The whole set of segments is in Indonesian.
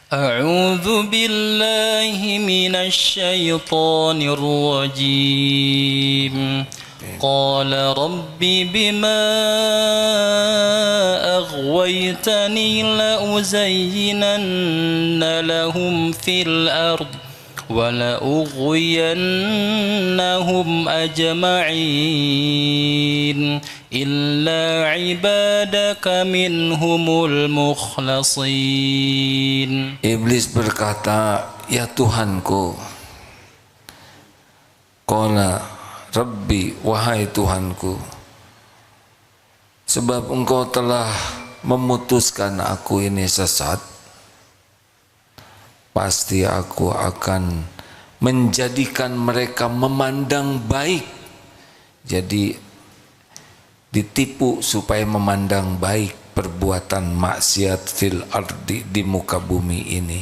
أعوذ بالله من الشيطان الرجيم قال رب بما أغويتني لأزينن لهم في الأرض ولأغوينهم أجمعين إلا عبادك منهم المخلصين. Iblis berkata, ya Tuhanku, qala Rabbi, wahai Tuhanku, sebab engkau telah memutuskan aku ini sesat, pasti aku akan menjadikan mereka memandang baik. Jadi ditipu supaya memandang baik perbuatan maksiat fil ardi, di muka bumi ini.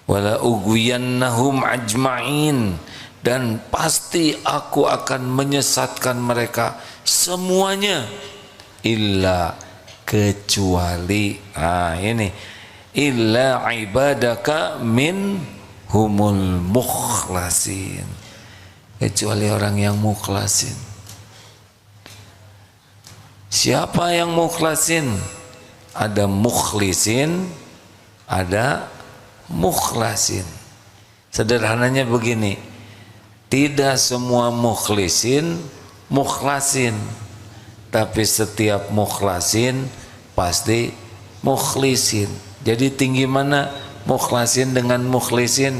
Wala ughwiyannahum ajma'in, dan pasti aku akan menyesatkan mereka semuanya, illa kecuali ini, illa ibadaka min humul mukhlasin, kecuali orang yang mukhlasin. Siapa yang mukhlasin? Ada mukhlisin, ada mukhlasin. Sederhananya begini, tidak semua mukhlisin mukhlasin, tapi setiap mukhlasin pasti mukhlisin. Jadi tinggi mana mukhlasin dengan mukhlisin?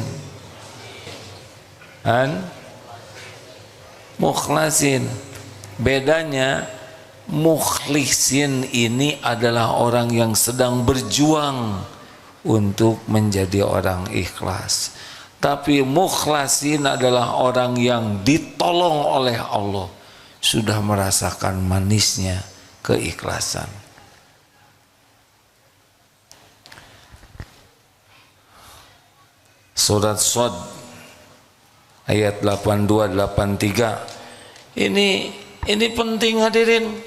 Mukhlasin. Bedanya, mukhlisin ini adalah orang yang sedang berjuang untuk menjadi orang ikhlas. Tapi mukhlasin adalah orang yang ditolong oleh Allah, sudah merasakan manisnya keikhlasan. Surat Shad ayat 82-83. Ini penting hadirin.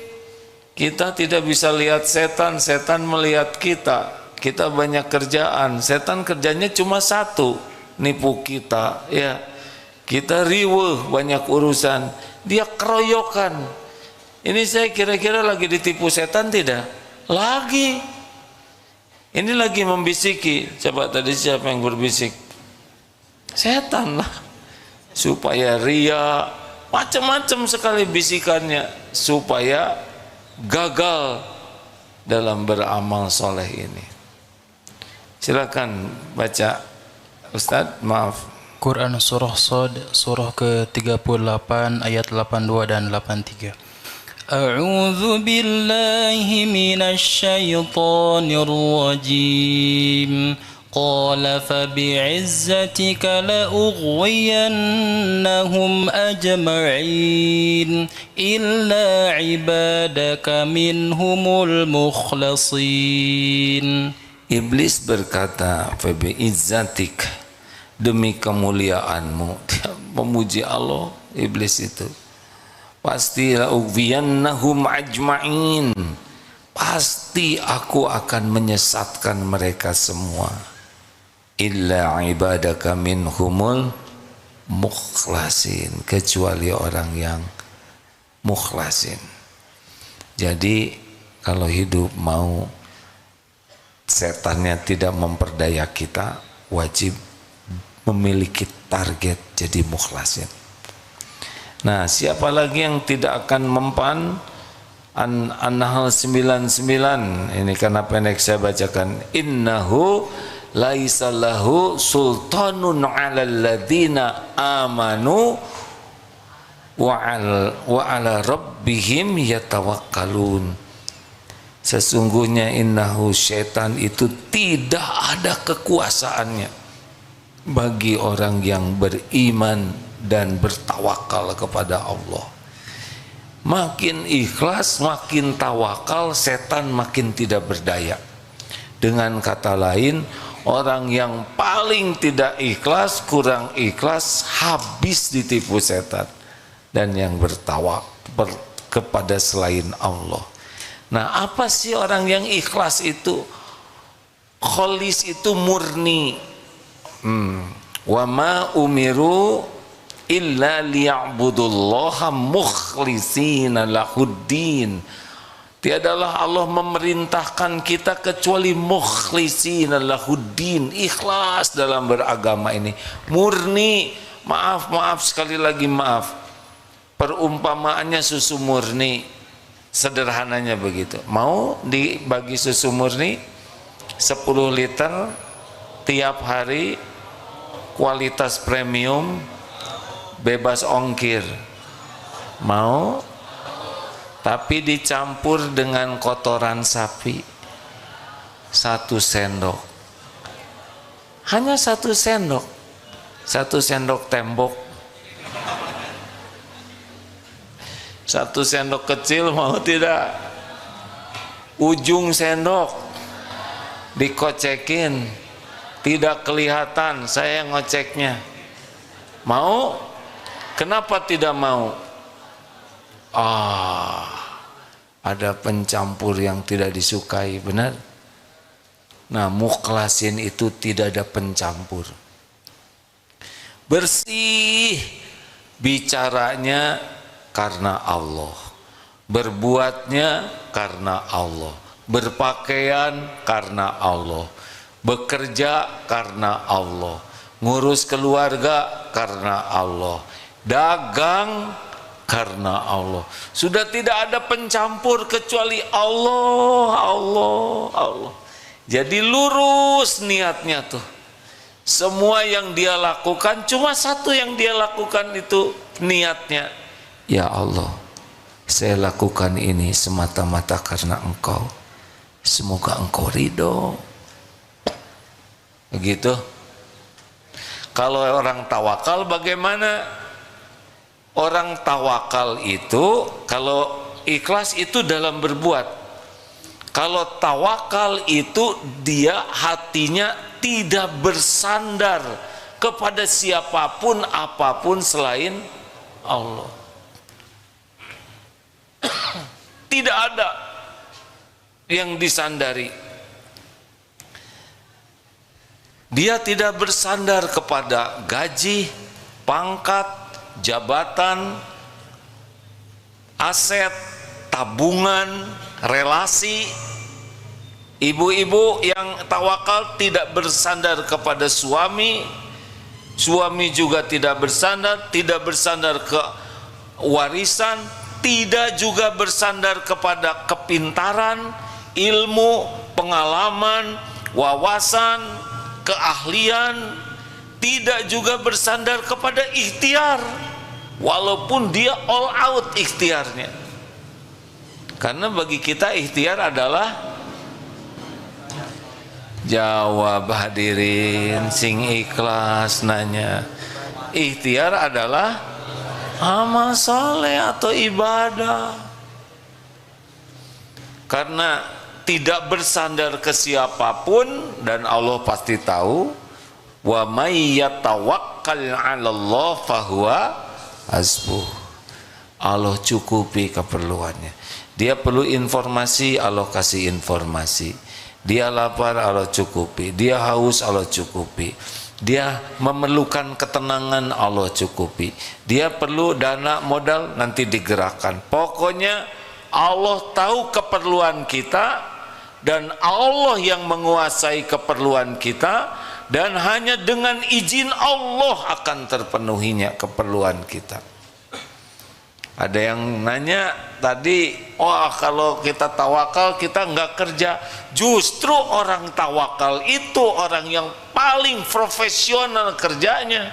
Kita tidak bisa lihat setan, setan melihat kita. Kita banyak kerjaan, setan kerjanya cuma satu, nipu kita, ya. Kita riweuh banyak urusan, dia keroyokan. Ini saya kira-kira lagi ditipu setan tidak? Lagi. Ini lagi membisiki. Coba tadi siapa yang berbisik? Setan lah. Supaya ria, macam-macam sekali bisikannya, supaya gagal dalam beramal soleh ini. Silakan baca Ustaz, maaf. Quran Surah Shad, surah ke-38 ayat 82 dan 83. A'udzu billahi minasy syaithanir rajim. Qala fabi'izzatika la'ughwiyannahum ajma'in illa ibadaka minhumul mukhlasin. Iblis berkata, fabi'izzatik, demi kemuliaanmu. Dia memuji Allah, iblis itu. Pasti la'ughwiyannahum ajma'in, pasti aku akan menyesatkan mereka semua, illa ibadaka minhumul mukhlasin, kecuali orang yang mukhlasin. Jadi kalau hidup mau setannya tidak memperdaya kita, wajib memiliki target jadi mukhlasin. Nah, siapa lagi yang tidak akan mempan? An-Nahl 99, ini karena pendek saya bacakan. Innahu laisa lahu sultanun 'alal ladzina amanu wa 'ala rabbihim yatawakkalun. Sesungguhnya innahu, syaitan itu tidak ada kekuasaannya bagi orang yang beriman dan bertawakal kepada Allah. Makin ikhlas, makin tawakal, setan makin tidak berdaya. Dengan kata lain, orang yang paling tidak ikhlas, kurang ikhlas, habis ditipu setan. Dan yang bertawakal kepada selain Allah. Nah, apa sih orang yang ikhlas itu? Kholis itu murni. Wa ma umiru illa liya'budullaha mukhlishina lahuddin. Tiadalah Allah memerintahkan kita kecuali mukhlishina lahuddin, ikhlas dalam beragama ini, murni. Maaf sekali lagi maaf. Perumpamaannya susu murni, sederhananya begitu. Mau dibagi susu murni 10 liter tiap hari, kualitas premium, bebas ongkir. Mau? Tapi dicampur dengan kotoran sapi 1 sendok, hanya 1 sendok, 1 sendok tembok, 1 sendok kecil. Mau tidak? Ujung sendok dikocekin, tidak kelihatan, saya ngoceknya. Mau? Kenapa tidak mau? Ada pencampur yang tidak disukai, benar? Nah, mukhlasin itu tidak ada pencampur, bersih, bicaranya karena Allah, berbuatnya karena Allah, berpakaian karena Allah, bekerja karena Allah, ngurus keluarga karena Allah, dagang karena Allah. Sudah tidak ada pencampur kecuali Allah. Jadi lurus niatnya tuh. Semua yang dia lakukan, cuma satu yang dia lakukan itu niatnya. Ya Allah, saya lakukan ini semata-mata karena Engkau. Semoga Engkau ridho. Begitu. Kalau orang tawakal bagaimana? Orang tawakal itu kalau ikhlas itu dalam berbuat. Kalau tawakal itu dia hatinya tidak bersandar kepada siapapun apapun selain Allah. Tidak ada yang disandari. Dia tidak bersandar kepada gaji, pangkat, jabatan, aset, tabungan, relasi. Ibu-ibu yang tawakal tidak bersandar kepada suami, suami juga tidak bersandar ke warisan, tidak juga bersandar kepada kepintaran, ilmu, pengalaman, wawasan, keahlian, tidak juga bersandar kepada ikhtiar, walaupun dia all out ikhtiarnya. Karena bagi kita ikhtiar adalah jawab hadirin sing ikhlas nanya. Ikhtiar adalah amal soleh atau ibadah. Karena tidak bersandar ke siapapun dan Allah pasti tahu. Wa may yatawakkal 'alallah fahuwa hasbuh. Allah cukupi keperluannya. Dia perlu informasi, Allah kasih informasi. Dia lapar, Allah cukupi. Dia haus, Allah cukupi. Dia memerlukan ketenangan, Allah cukupi. Dia perlu dana modal, nanti digerakkan. Pokoknya Allah tahu keperluan kita dan Allah yang menguasai keperluan kita. Dan hanya dengan izin Allah akan terpenuhinya keperluan kita. Ada yang nanya tadi, kalau kita tawakal kita nggak kerja. Justru orang tawakal itu orang yang paling profesional kerjanya,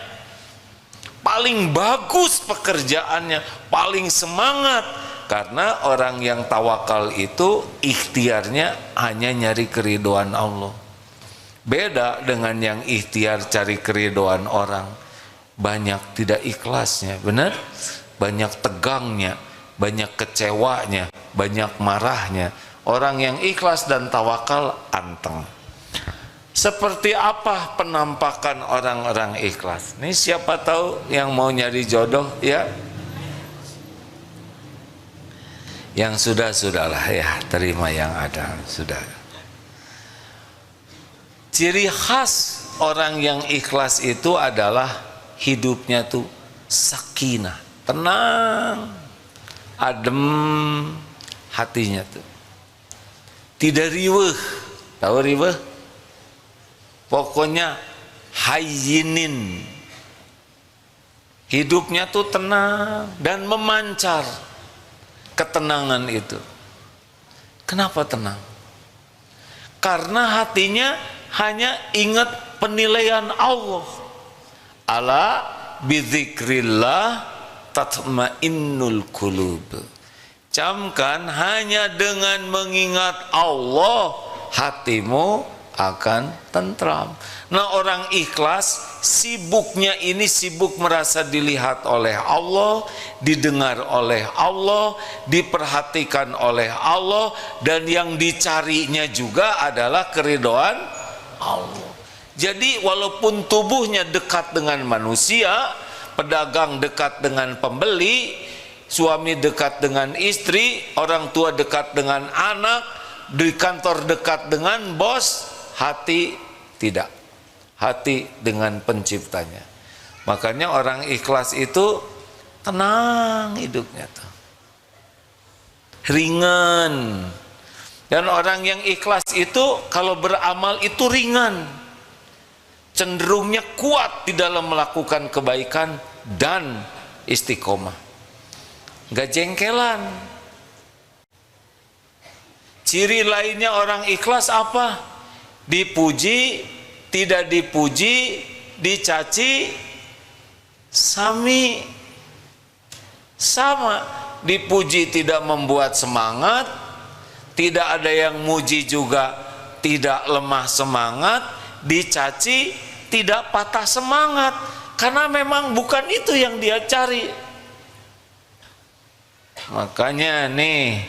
paling bagus pekerjaannya, paling semangat. Karena orang yang tawakal itu ikhtiarnya hanya nyari keridhaan Allah. Beda dengan yang ikhtiar cari keridhaan orang, banyak tidak ikhlasnya, benar? Banyak tegangnya, banyak kecewanya, banyak marahnya. Orang yang ikhlas dan tawakal anteng. Seperti apa penampakan orang-orang ikhlas? Ini siapa tahu yang mau nyari jodoh ya? Yang sudah-sudahlah ya, terima yang ada, sudah. Ciri khas orang yang ikhlas itu adalah hidupnya tuh sakinah, tenang, adem hatinya tuh. Tidak riweuh. Tahu riweuh? Pokoknya hayyinin. Hidupnya tuh tenang dan memancar ketenangan itu. Kenapa tenang? Karena hatinya hanya ingat penilaian Allah. Ala bidzikrillah tatmainnul qulub. Camkan, hanya dengan mengingat Allah hatimu akan tentram. Nah, orang ikhlas sibuknya ini sibuk merasa dilihat oleh Allah, didengar oleh Allah, diperhatikan oleh Allah, dan yang dicarinya juga adalah keridhaan Allah. Jadi walaupun tubuhnya dekat dengan manusia, pedagang dekat dengan pembeli, suami dekat dengan istri, orang tua dekat dengan anak, di kantor dekat dengan bos, hati tidak. Hati dengan penciptanya. Makanya orang ikhlas itu tenang hidupnya tuh, ringan. Dan orang yang ikhlas itu kalau beramal itu ringan, cenderungnya kuat di dalam melakukan kebaikan dan istiqomah, gak jengkelan. Ciri lainnya orang ikhlas apa? Dipuji, tidak dipuji, dicaci, sama. Dipuji tidak membuat semangat, tidak ada yang muji juga tidak lemah semangat, dicaci tidak patah semangat, karena memang bukan itu yang dia cari. Makanya nih,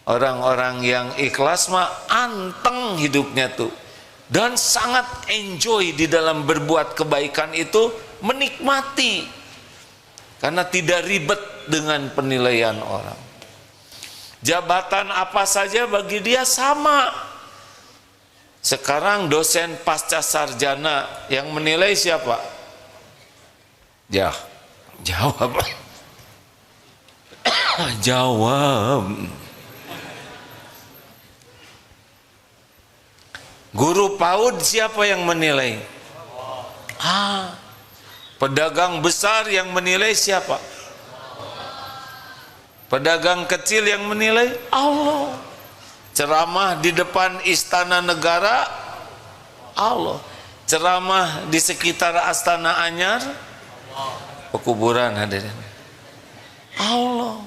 orang-orang yang ikhlas mah anteng hidupnya tuh, dan sangat enjoy di dalam berbuat kebaikan itu, menikmati karena tidak ribet dengan penilaian orang. Jabatan apa saja bagi dia sama. Sekarang dosen pasca sarjana yang menilai siapa? Jawab. Jawab. Guru PAUD siapa yang menilai? Pedagang besar yang menilai siapa? Pedagang kecil yang menilai Allah. Ceramah di depan istana negara Allah. Ceramah di sekitar Astana Anyar, pekuburan hadirin, Allah.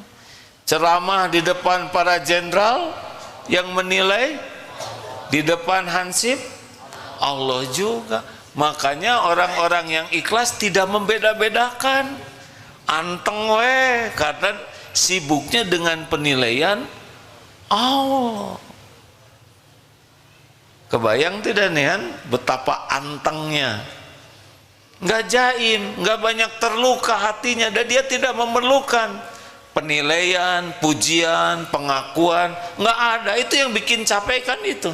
Ceramah di depan para jenderal yang menilai, di depan Hansip, Allah juga. Makanya orang-orang yang ikhlas tidak membeda-bedakan, anteng weh, karena sibuknya dengan penilaian Allah. Kebayang tidak nih betapa antengnya, nggak jaim, nggak banyak terluka hatinya, dan dia tidak memerlukan penilaian, pujian, pengakuan, nggak ada. Itu yang bikin capek kan itu.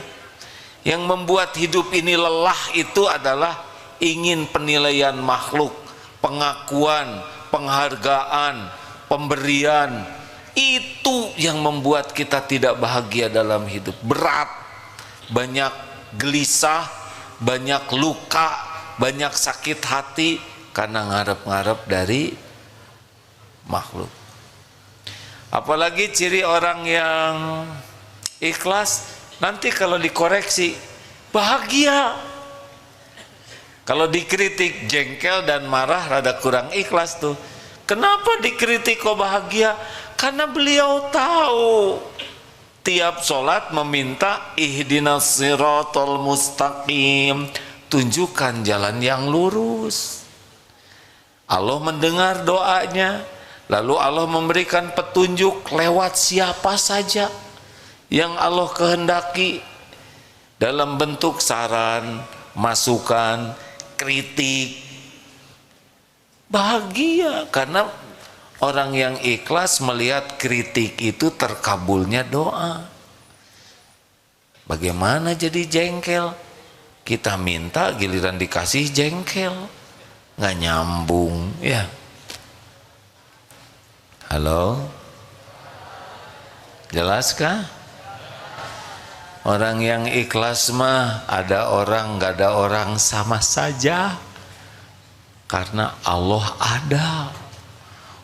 Yang membuat hidup ini lelah itu adalah ingin penilaian makhluk, pengakuan, penghargaan, pemberian. Itu yang membuat kita tidak bahagia dalam hidup. Berat, banyak gelisah, banyak luka, banyak sakit hati karena ngarep-ngarep dari makhluk. Apalagi ciri orang yang ikhlas, nanti kalau dikoreksi bahagia. Kalau dikritik jengkel dan marah, rada kurang ikhlas tuh. Kenapa dikritik kok bahagia? Karena beliau tahu tiap sholat meminta ihdinas siratal mustaqim, tunjukkan jalan yang lurus. Allah mendengar doanya, lalu Allah memberikan petunjuk lewat siapa saja yang Allah kehendaki, dalam bentuk saran, masukan, kritik. Bahagia karena orang yang ikhlas melihat kritik itu terkabulnya doa. Bagaimana jadi jengkel? Kita minta giliran dikasih jengkel, nggak nyambung ya. Halo, jelaskah? Orang yang ikhlas mah ada orang nggak ada orang sama saja, karena Allah ada.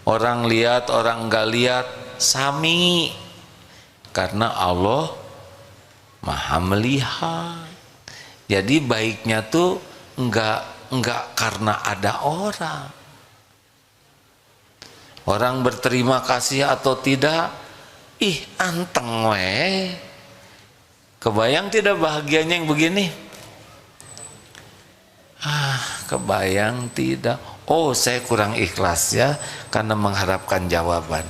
Orang lihat orang nggak lihat sami, karena Allah maha melihat. Jadi baiknya tuh enggak karena ada orang. Orang berterima kasih atau tidak, ih anteng weh. Kebayang tidak bahagianya yang begini? Kebayang tidak. Oh, saya kurang ikhlas ya karena mengharapkan jawaban.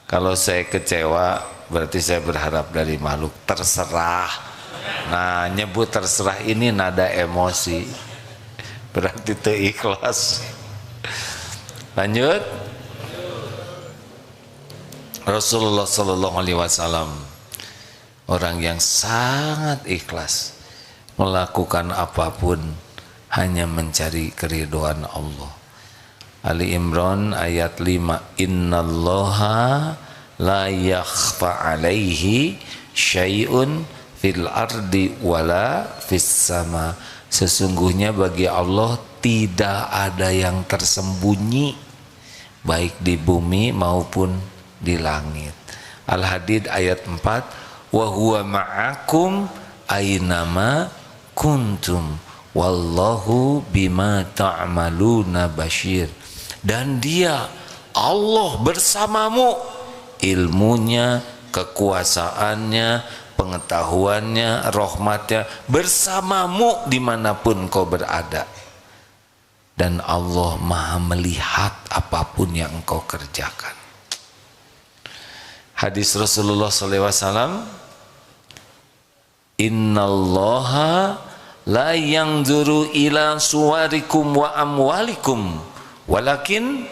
Kalau saya kecewa berarti saya berharap dari makhluk. Terserah. Nah, nyebut terserah ini nada emosi, berarti itu ikhlas. Lanjut. Rasulullah Sallallahu Alaihi Wasallam orang yang sangat ikhlas, melakukan apapun hanya mencari keridhaan Allah. Ali Imran ayat 5, innallaha la yakhfa alaihi syai'un fil ardi wala fis sama. Sesungguhnya bagi Allah tidak ada yang tersembunyi baik di bumi maupun di langit. Al-Hadid ayat 4, wa huwa ma'akum aynama kuntum wallahu bima ta'maluna basyir. Dan dia Allah bersamamu, ilmunya, kekuasaannya, pengetahuannya, rahmatnya bersamamu dimanapun kau berada. Dan Allah maha melihat apapun yang engkau kerjakan. Hadis Rasulullah SAW, innallaha la yanzuru ila suwarikum wa amwalikum walakin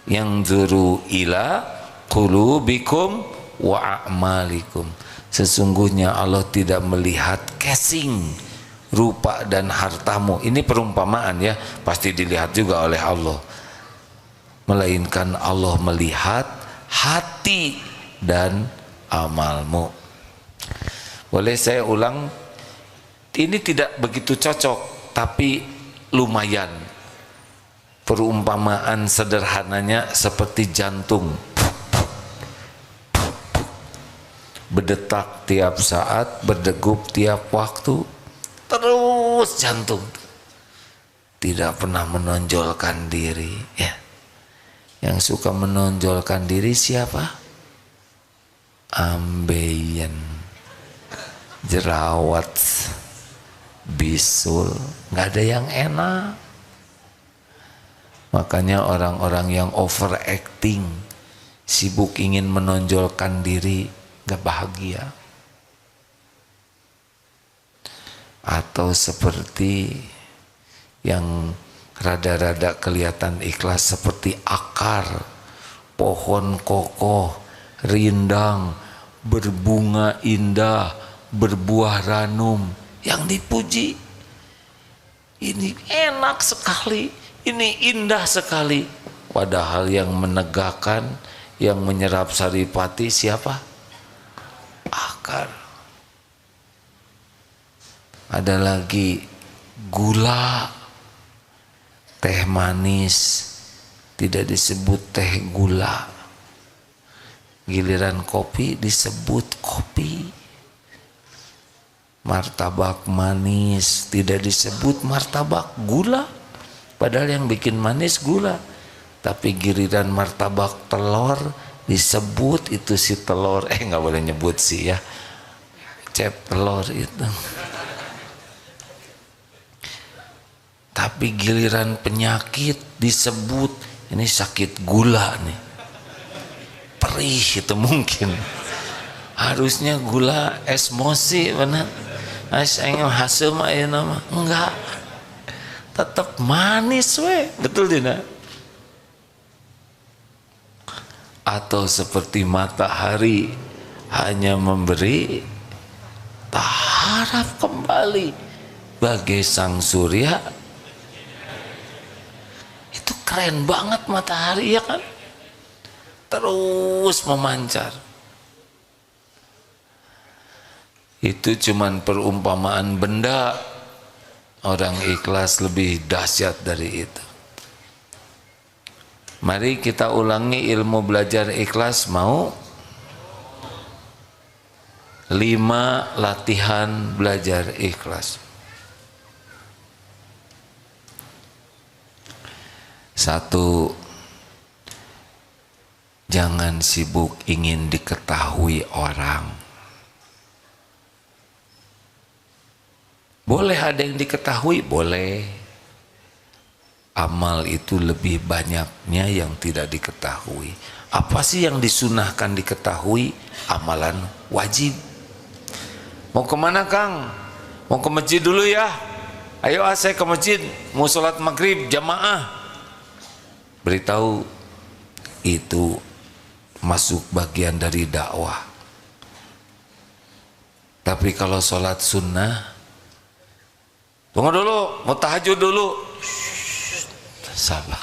yanzuru ila qulubikum wa a'malikum. Sesungguhnya Allah tidak melihat casing, rupa dan hartamu. Ini perumpamaan ya, pasti dilihat juga oleh Allah. Melainkan Allah melihat hati dan amalmu. Boleh saya ulang? Ini tidak begitu cocok, tapi lumayan. Perumpamaan sederhananya seperti jantung, berdetak tiap saat, berdegup tiap waktu, terus jantung, tidak pernah menonjolkan diri ya. Yang suka menonjolkan diri siapa? Ambeien, jerawat, bisul, nggak ada yang enak. Makanya orang-orang yang overacting, sibuk ingin menonjolkan diri, nggak bahagia. Atau seperti yang rada-rada kelihatan ikhlas, seperti akar pohon kokoh, rindang, berbunga indah, berbuah ranum, yang dipuji. Ini enak sekali, ini indah sekali. Padahal yang menegakkan, yang menyerap saripati siapa? Akar. Ada lagi gula, teh manis tidak disebut teh gula. Giliran kopi disebut kopi. Martabak manis tidak disebut martabak gula, padahal yang bikin manis gula. Tapi giliran martabak telur disebut itu si telur, nggak boleh nyebut sih ya, cep telur itu. Tapi giliran penyakit disebut ini sakit gula nih, perih itu mungkin. Harusnya gula esmosi benar. Aing hasil mah ya nama enggak, tetap manis we, betul tidak? Atau seperti matahari hanya memberi berharap kembali bagai sang surya. Itu keren banget matahari ya kan, terus memancar. Itu cuman perumpamaan benda. Orang ikhlas lebih dahsyat dari itu. Mari kita ulangi ilmu belajar ikhlas, mau? 5 latihan belajar ikhlas. 1. Jangan sibuk ingin diketahui orang. Boleh ada yang diketahui, boleh. Amal itu lebih banyaknya yang tidak diketahui. Apa sih yang disunahkan diketahui? Amalan wajib. Mau kemana Kang? Mau ke masjid dulu ya? Ayo saya ke masjid, mau sholat maghrib jamaah. Beritahu, itu masuk bagian dari dakwah. Tapi kalau sholat sunnah, tunggu dulu, mau tahajud dulu. Sabar.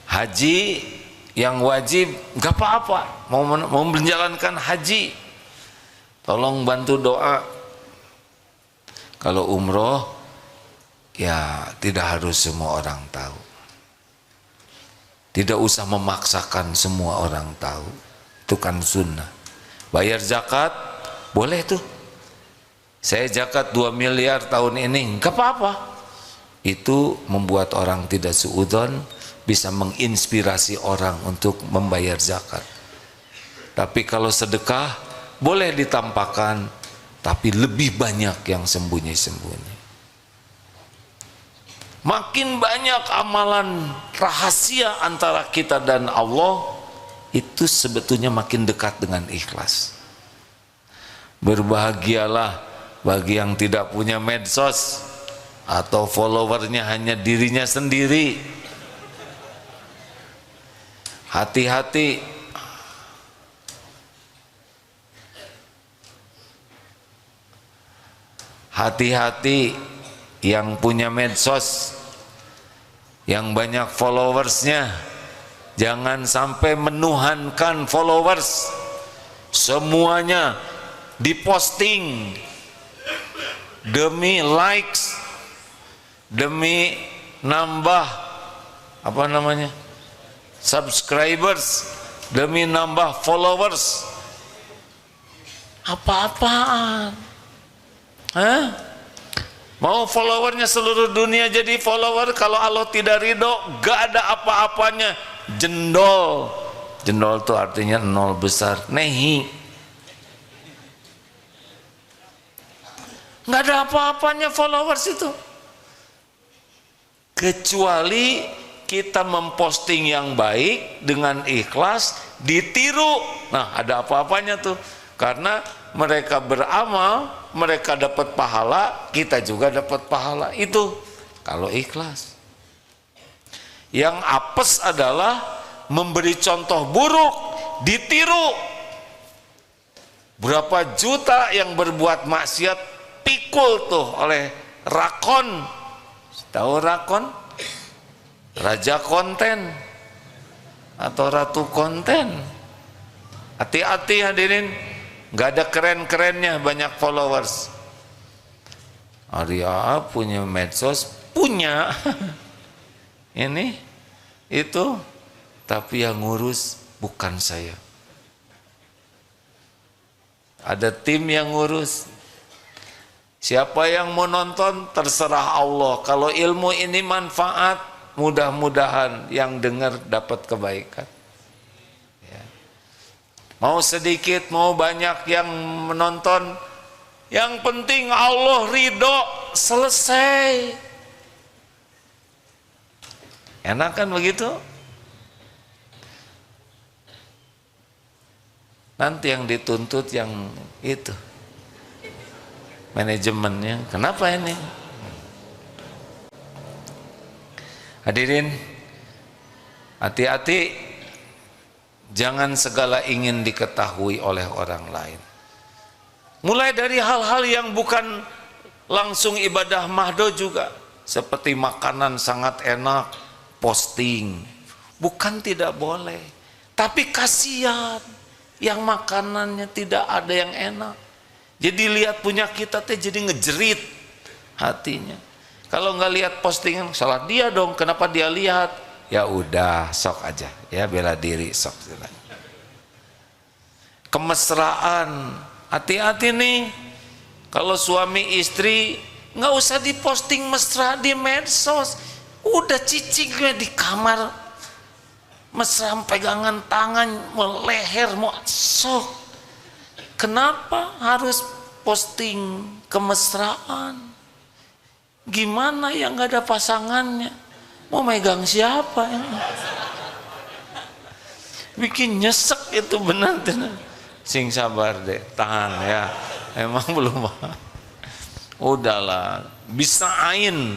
Haji yang wajib gak apa-apa, mau menjalankan haji, tolong bantu doa. Kalau umroh, ya tidak harus semua orang tahu. Tidak usah memaksakan semua orang tahu. Itu kan sunnah. Bayar zakat, boleh tuh. Saya zakat 2 miliar tahun ini, gak apa-apa. Itu membuat orang tidak suudzon, bisa menginspirasi orang untuk membayar zakat. Tapi kalau sedekah, boleh ditampakkan, tapi lebih banyak yang sembunyi-sembunyi. Makin banyak amalan rahasia antara kita dan Allah, itu sebetulnya makin dekat dengan ikhlas. Berbahagialah bagi yang tidak punya medsos atau followernya hanya dirinya sendiri. Hati-hati. Hati-hati yang punya medsos, yang banyak followersnya. Jangan sampai menuhankan followers. Semuanya diposting demi likes, demi nambah apa namanya, subscribers, demi nambah followers. Apa-apaan? Hah? Mau followernya seluruh dunia jadi follower, kalau Allah tidak ridho, gak ada apa-apanya. Jendol. Jendol itu artinya nol besar, nehi. Gak ada apa-apanya followers itu, kecuali kita memposting yang baik dengan ikhlas, ditiru. Nah, ada apa-apanya tuh, karena mereka beramal, mereka dapat pahala, kita juga dapat pahala. Itu kalau ikhlas. Yang apes adalah memberi contoh buruk, ditiru. Berapa juta yang berbuat maksiat pikul tuh oleh rakon. Tahu rakon? Raja konten atau ratu konten. Hati-hati hadirin, gak ada keren-kerennya banyak followers. Arya punya medsos, punya ini itu, tapi yang ngurus bukan saya. Ada tim yang ngurus. Siapa yang mau nonton terserah Allah. Kalau ilmu ini manfaat, mudah-mudahan yang dengar dapat kebaikan. Ya. Mau sedikit, mau banyak yang menonton, yang penting Allah ridho, selesai. Enak kan begitu? Nanti yang dituntut yang itu, manajemennya. Kenapa ini? Hadirin, hati-hati, jangan segala ingin diketahui oleh orang lain. Mulai dari hal-hal yang bukan langsung ibadah mahdo juga, seperti makanan sangat enak, posting. Bukan tidak boleh, tapi kasihan yang makanannya tidak ada yang enak. Jadi lihat punya kita teh jadi ngejerit hatinya. Kalau nggak lihat postingan, salah dia dong, kenapa dia lihat? Ya udah, sok aja, ya bela diri, sok. Kemesraan, hati-hati nih, kalau suami istri nggak usah diposting mesra di medsos, udah cicingnya di kamar, mesra pegangan tangan, mau leher, mau sok. Kenapa harus posting kemesraan? Gimana yang nggak ada pasangannya? Mau megang siapa? Bikin nyesek itu benar. Sing sabar deh, tahan ya. Emang belum. Udahlah, bisa ain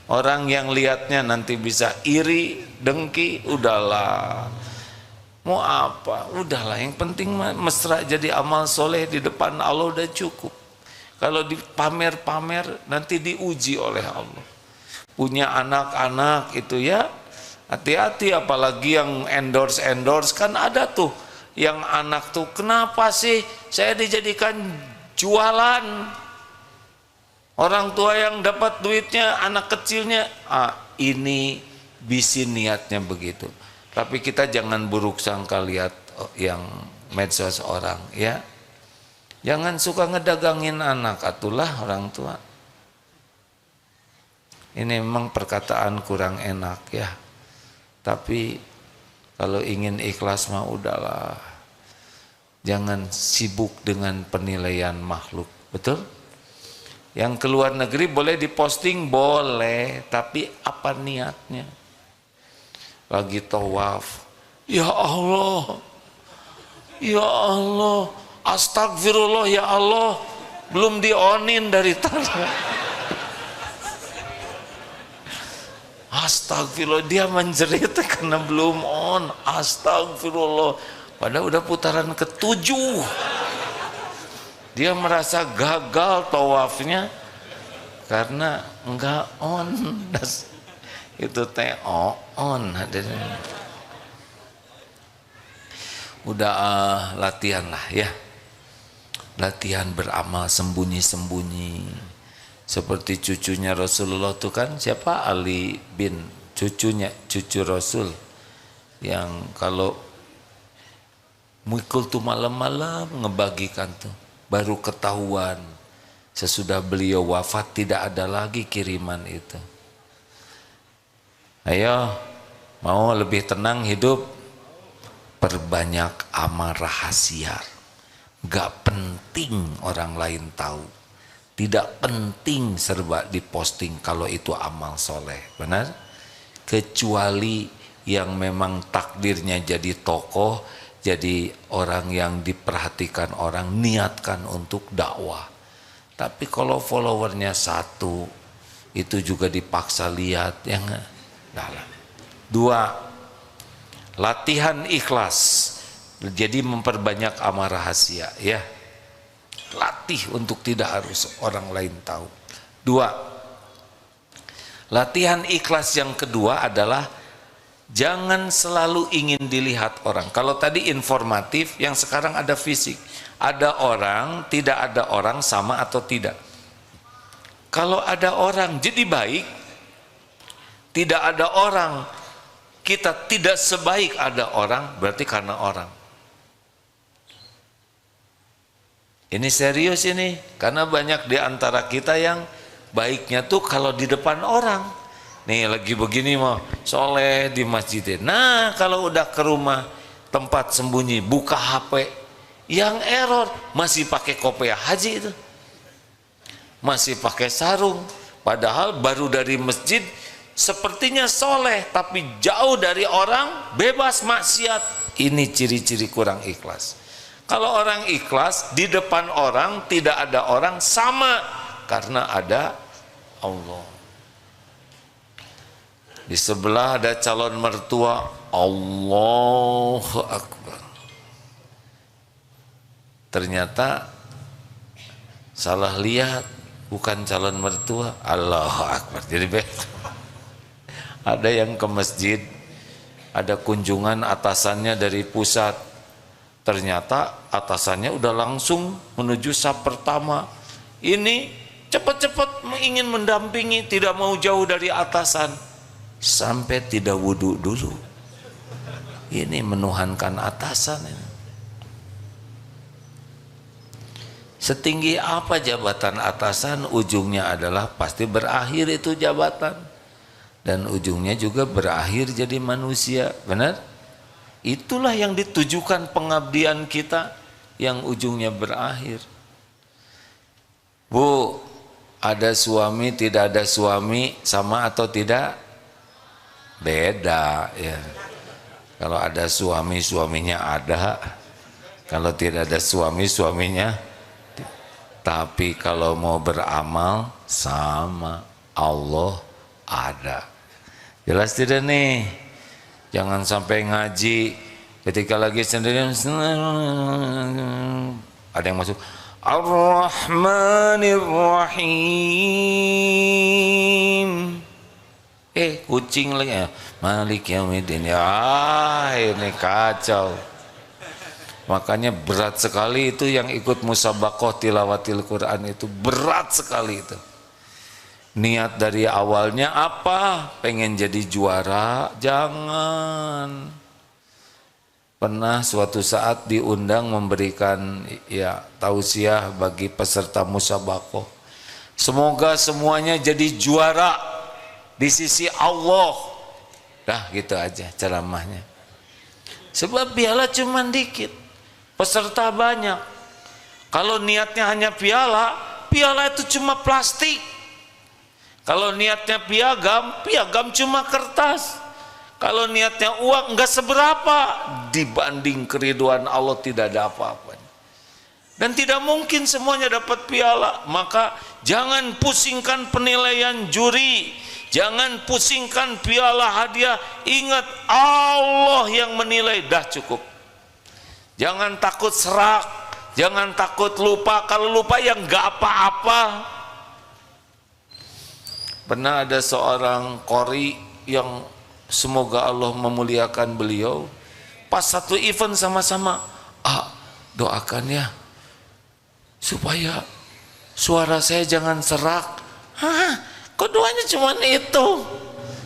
orang yang lihatnya nanti bisa iri, dengki. Udahlah, mau apa? Udahlah, yang penting mesra jadi amal soleh di depan Allah udah cukup. Kalau dipamer-pamer nanti diuji oleh Allah. Punya anak-anak itu ya hati-hati, apalagi yang endorse kan ada tuh yang anak tuh, kenapa sih saya dijadikan jualan, orang tua yang dapat duitnya anak kecilnya. Ini bisi niatnya begitu, tapi kita jangan buruk sangka lihat yang medsos orang ya. Jangan suka ngedagangin anak, atulah orang tua. Ini memang perkataan kurang enak ya, tapi kalau ingin ikhlas mah udahlah, jangan sibuk dengan penilaian makhluk, betul? Yang keluar negeri boleh diposting, boleh, tapi apa niatnya? Lagi tawaf, ya Allah, astagfirullah ya Allah, belum dionin dari tanah. Astagfirullah, dia menjerit karena belum on. Astagfirullah, padahal udah putaran ke-7. Dia merasa gagal tawafnya karena enggak on. Itu teh on hadirin. Udah latihan lah ya, latihan beramal sembunyi-sembunyi. Seperti cucunya Rasulullah tuh kan, siapa? Ali bin, cucu Rasul, yang kalau mikul tuh malam-malam ngebagikan tuh, baru ketahuan sesudah beliau wafat tidak ada lagi kiriman itu. Ayo, mau lebih tenang hidup, perbanyak amal rahasia, gak penting orang lain tahu. Tidak penting serba diposting kalau itu amal soleh, benar? Kecuali yang memang takdirnya jadi tokoh, jadi orang yang diperhatikan orang, niatkan untuk dakwah. Tapi kalau followernya 1, itu juga dipaksa lihat, yang dalam. 2, latihan ikhlas, jadi memperbanyak amal rahasia, ya. Latih untuk tidak harus orang lain tahu. 2, latihan ikhlas yang kedua adalah jangan selalu ingin dilihat orang. Kalau tadi informatif, yang sekarang ada fisik. Ada orang, tidak ada orang, sama atau tidak. Kalau ada orang jadi baik, tidak ada orang, kita tidak sebaik ada orang, berarti karena orang. Ini serius ini, karena banyak di antara kita yang baiknya tuh kalau di depan orang. Nih lagi begini mau soleh di masjid. Nah kalau udah ke rumah tempat sembunyi, buka HP, yang error masih pakai kopiah haji itu, masih pakai sarung. Padahal baru dari masjid, sepertinya soleh, tapi jauh dari orang, bebas maksiat. Ini ciri-ciri kurang ikhlas. Kalau orang ikhlas, di depan orang tidak ada orang, sama, karena ada Allah. Di sebelah ada calon mertua, Allahu Akbar. Ternyata salah lihat, bukan calon mertua. Allahu Akbar. Jadi ada yang ke masjid, ada kunjungan atasannya dari pusat, ternyata atasannya udah langsung menuju saf pertama. Ini cepat-cepat ingin mendampingi, tidak mau jauh dari atasan, sampai tidak wudhu dulu. Ini menuhankan atasan ini. Setinggi apa jabatan atasan, ujungnya adalah pasti berakhir itu jabatan, dan ujungnya juga berakhir jadi manusia. Benar? Itulah yang ditujukan pengabdian kita, yang ujungnya berakhir. Bu, ada suami, tidak ada suami, sama atau tidak? Beda ya. Kalau ada suami, suaminya ada. Kalau tidak ada suami, suaminya. Tapi kalau mau beramal, sama, Allah ada. Jelas tidak nih? Jangan sampai ngaji ketika lagi sendirian ada yang masuk Ar-Rahmanir Rahim. Kucing lagi ya. Malik Yaumiddin. Ya, ini kacau. Makanya berat sekali itu yang ikut musabaqah tilawatil Quran, itu berat sekali itu. Niat dari awalnya apa? Pengen jadi juara? Jangan. Pernah suatu saat diundang memberikan tausiah bagi peserta musabaqah. Semoga semuanya jadi juara di sisi Allah. Dah gitu aja ceramahnya. Sebab piala cuma dikit, peserta banyak. Kalau niatnya hanya piala, piala itu cuma plastik. Kalau niatnya piagam, piagam cuma kertas. Kalau niatnya uang enggak seberapa, dibanding keridhaan Allah tidak ada apa-apa. Dan tidak mungkin semuanya dapat piala. Maka jangan pusingkan penilaian juri, jangan pusingkan piala hadiah. Ingat, Allah yang menilai, dah cukup. Jangan takut serak, jangan takut lupa. Kalau lupa ya enggak apa-apa. Pernah ada seorang qori yang semoga Allah memuliakan beliau, pas satu event sama-sama, doakan ya supaya suara saya jangan serak. Kok doanya cuma itu?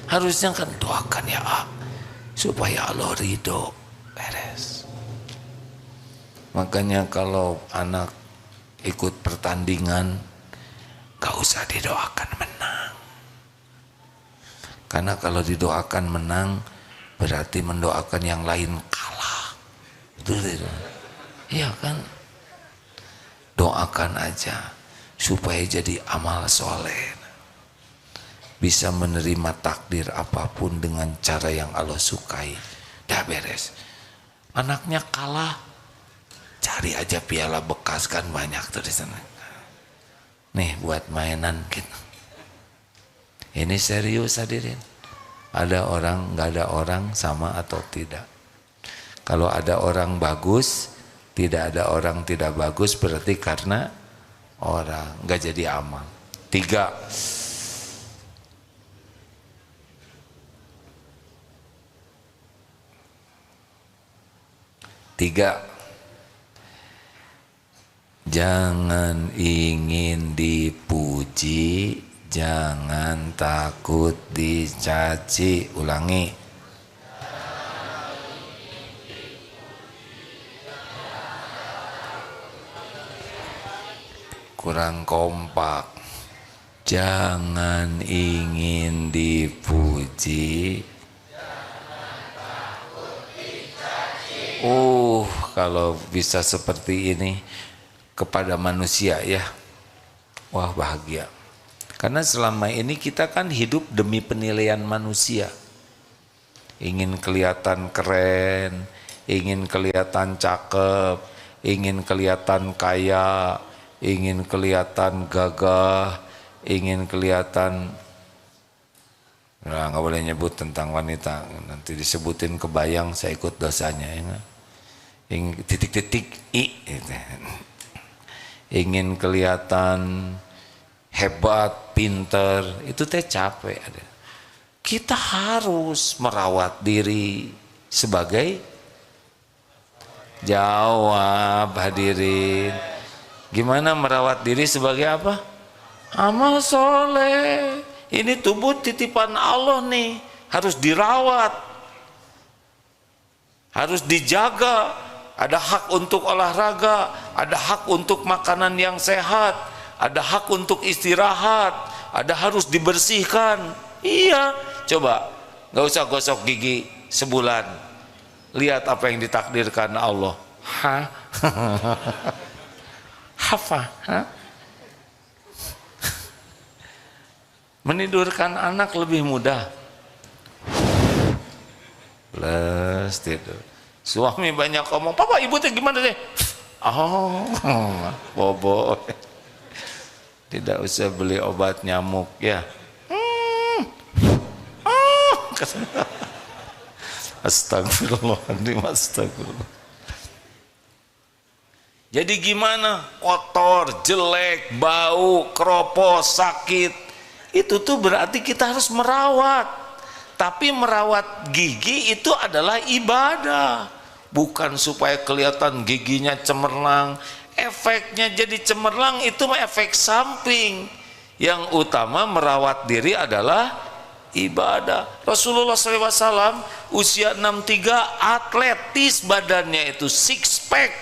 Harusnya kan doakan ya supaya Allah ridho. Beres. Makanya kalau anak ikut pertandingan, gak usah didoakan menang. Karena kalau didoakan menang, berarti mendoakan yang lain kalah. Betul. Iya kan? Doakan aja supaya jadi amal soleh, bisa menerima takdir apapun dengan cara yang Allah sukai. Dah beres. Anaknya kalah, cari aja piala bekas, kan banyak tuh di sana. Nih buat mainan gitu. Ini serius hadirin. Ada orang, nggak ada orang, sama atau tidak? Kalau ada orang bagus, tidak ada orang tidak bagus, berarti karena orang, nggak jadi amal. 3, jangan ingin dipuji, jangan takut dicaci. Ulangi. Kurang kompak. Jangan ingin dipuji, kalau bisa seperti ini kepada manusia ya, wah bahagia. Karena selama ini kita kan hidup demi penilaian manusia. Ingin kelihatan keren, ingin kelihatan cakep, ingin kelihatan kaya, ingin kelihatan gagah, ingin kelihatan, nah nggak boleh nyebut tentang wanita, nanti disebutin kebayang saya ikut dosanya ya. Titik-titik i, ingin kelihatan hebat, pinter, itu teh capek. Kita harus merawat diri sebagai jawab hadirin. Gimana merawat diri sebagai apa? Amal soleh. Ini tubuh titipan Allah nih, harus dirawat, harus dijaga. Ada hak untuk olahraga, ada hak untuk makanan yang sehat, ada hak untuk istirahat, ada harus dibersihkan. Iya, coba nggak usah gosok gigi sebulan, lihat apa yang ditakdirkan Allah. Hah? Apa? Hah? Menidurkan anak lebih mudah. Plus tidur. Suami banyak ngomong, papa ibu teh gimana deh? Oh, bobo. Tidak usah beli obat nyamuk ya. Astagfirullahaladzim, astagfirullah. Jadi gimana? Kotor, jelek, bau, keropos, sakit. Itu tuh berarti kita harus merawat. Tapi merawat gigi itu adalah ibadah. Bukan supaya kelihatan giginya cemerlang. Efeknya jadi cemerlang itu efek samping. Yang utama merawat diri adalah ibadah. Rasulullah SAW usia 63 atletis badannya itu, six pack.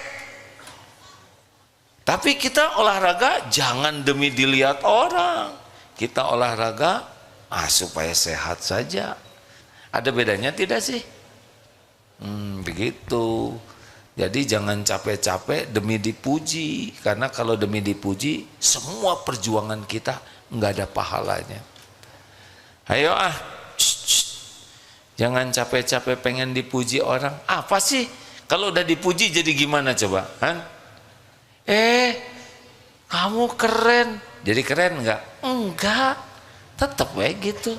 Tapi kita olahraga jangan demi dilihat orang. Kita olahraga supaya sehat saja. Ada bedanya tidak sih? Begitu. Jadi jangan capek-capek demi dipuji. Karena kalau demi dipuji, semua perjuangan kita nggak ada pahalanya. Ayo jangan capek-capek pengen dipuji orang. Apa sih? Kalau udah dipuji jadi gimana coba? Kamu keren. Jadi keren enggak? Enggak. Tetap kayak gitu.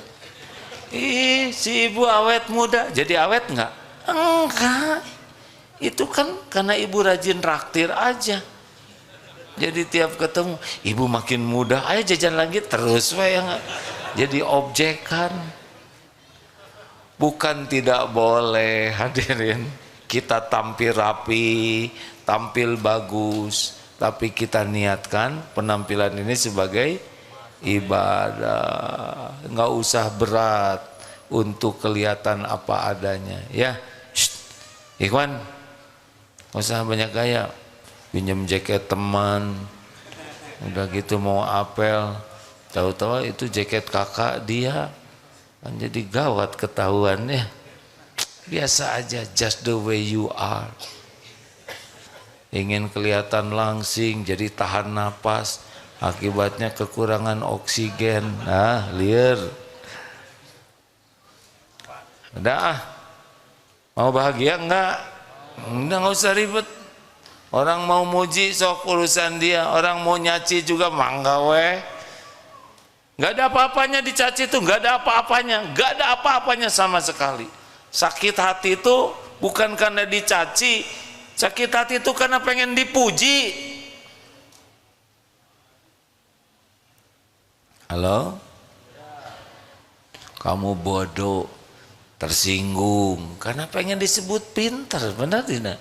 Si ibu awet muda. Jadi awet enggak? Enggak. Itu kan karena ibu rajin raktir aja. Jadi tiap ketemu, ibu makin muda, ayo jajan lagi terus. Jadi objekan. Bukan tidak boleh hadirin kita tampil rapi, tampil bagus, tapi kita niatkan penampilan ini sebagai ibadah. Nggak usah berat untuk kelihatan apa adanya ya. Ikhwan, nggak usah banyak gaya. Pinjam jaket teman, udah gitu mau apel, tahu-tahu itu jaket kakak dia, kan jadi gawat ketahuannya. Biasa aja, just the way you are. Ingin kelihatan langsing, jadi tahan napas, akibatnya kekurangan oksigen. Liar. Udah mau bahagia enggak? Udah nggak usah ribet. Orang mau muji sok urusan dia, orang mau nyaci juga mangga weh. Nggak ada apa-apanya dicaci itu, nggak ada apa-apanya, nggak ada apa-apanya sama sekali. Sakit hati itu bukan karena dicaci, sakit hati itu karena pengen dipuji. Halo? Kamu bodoh, tersinggung karena pengen disebut pintar, benar tidak?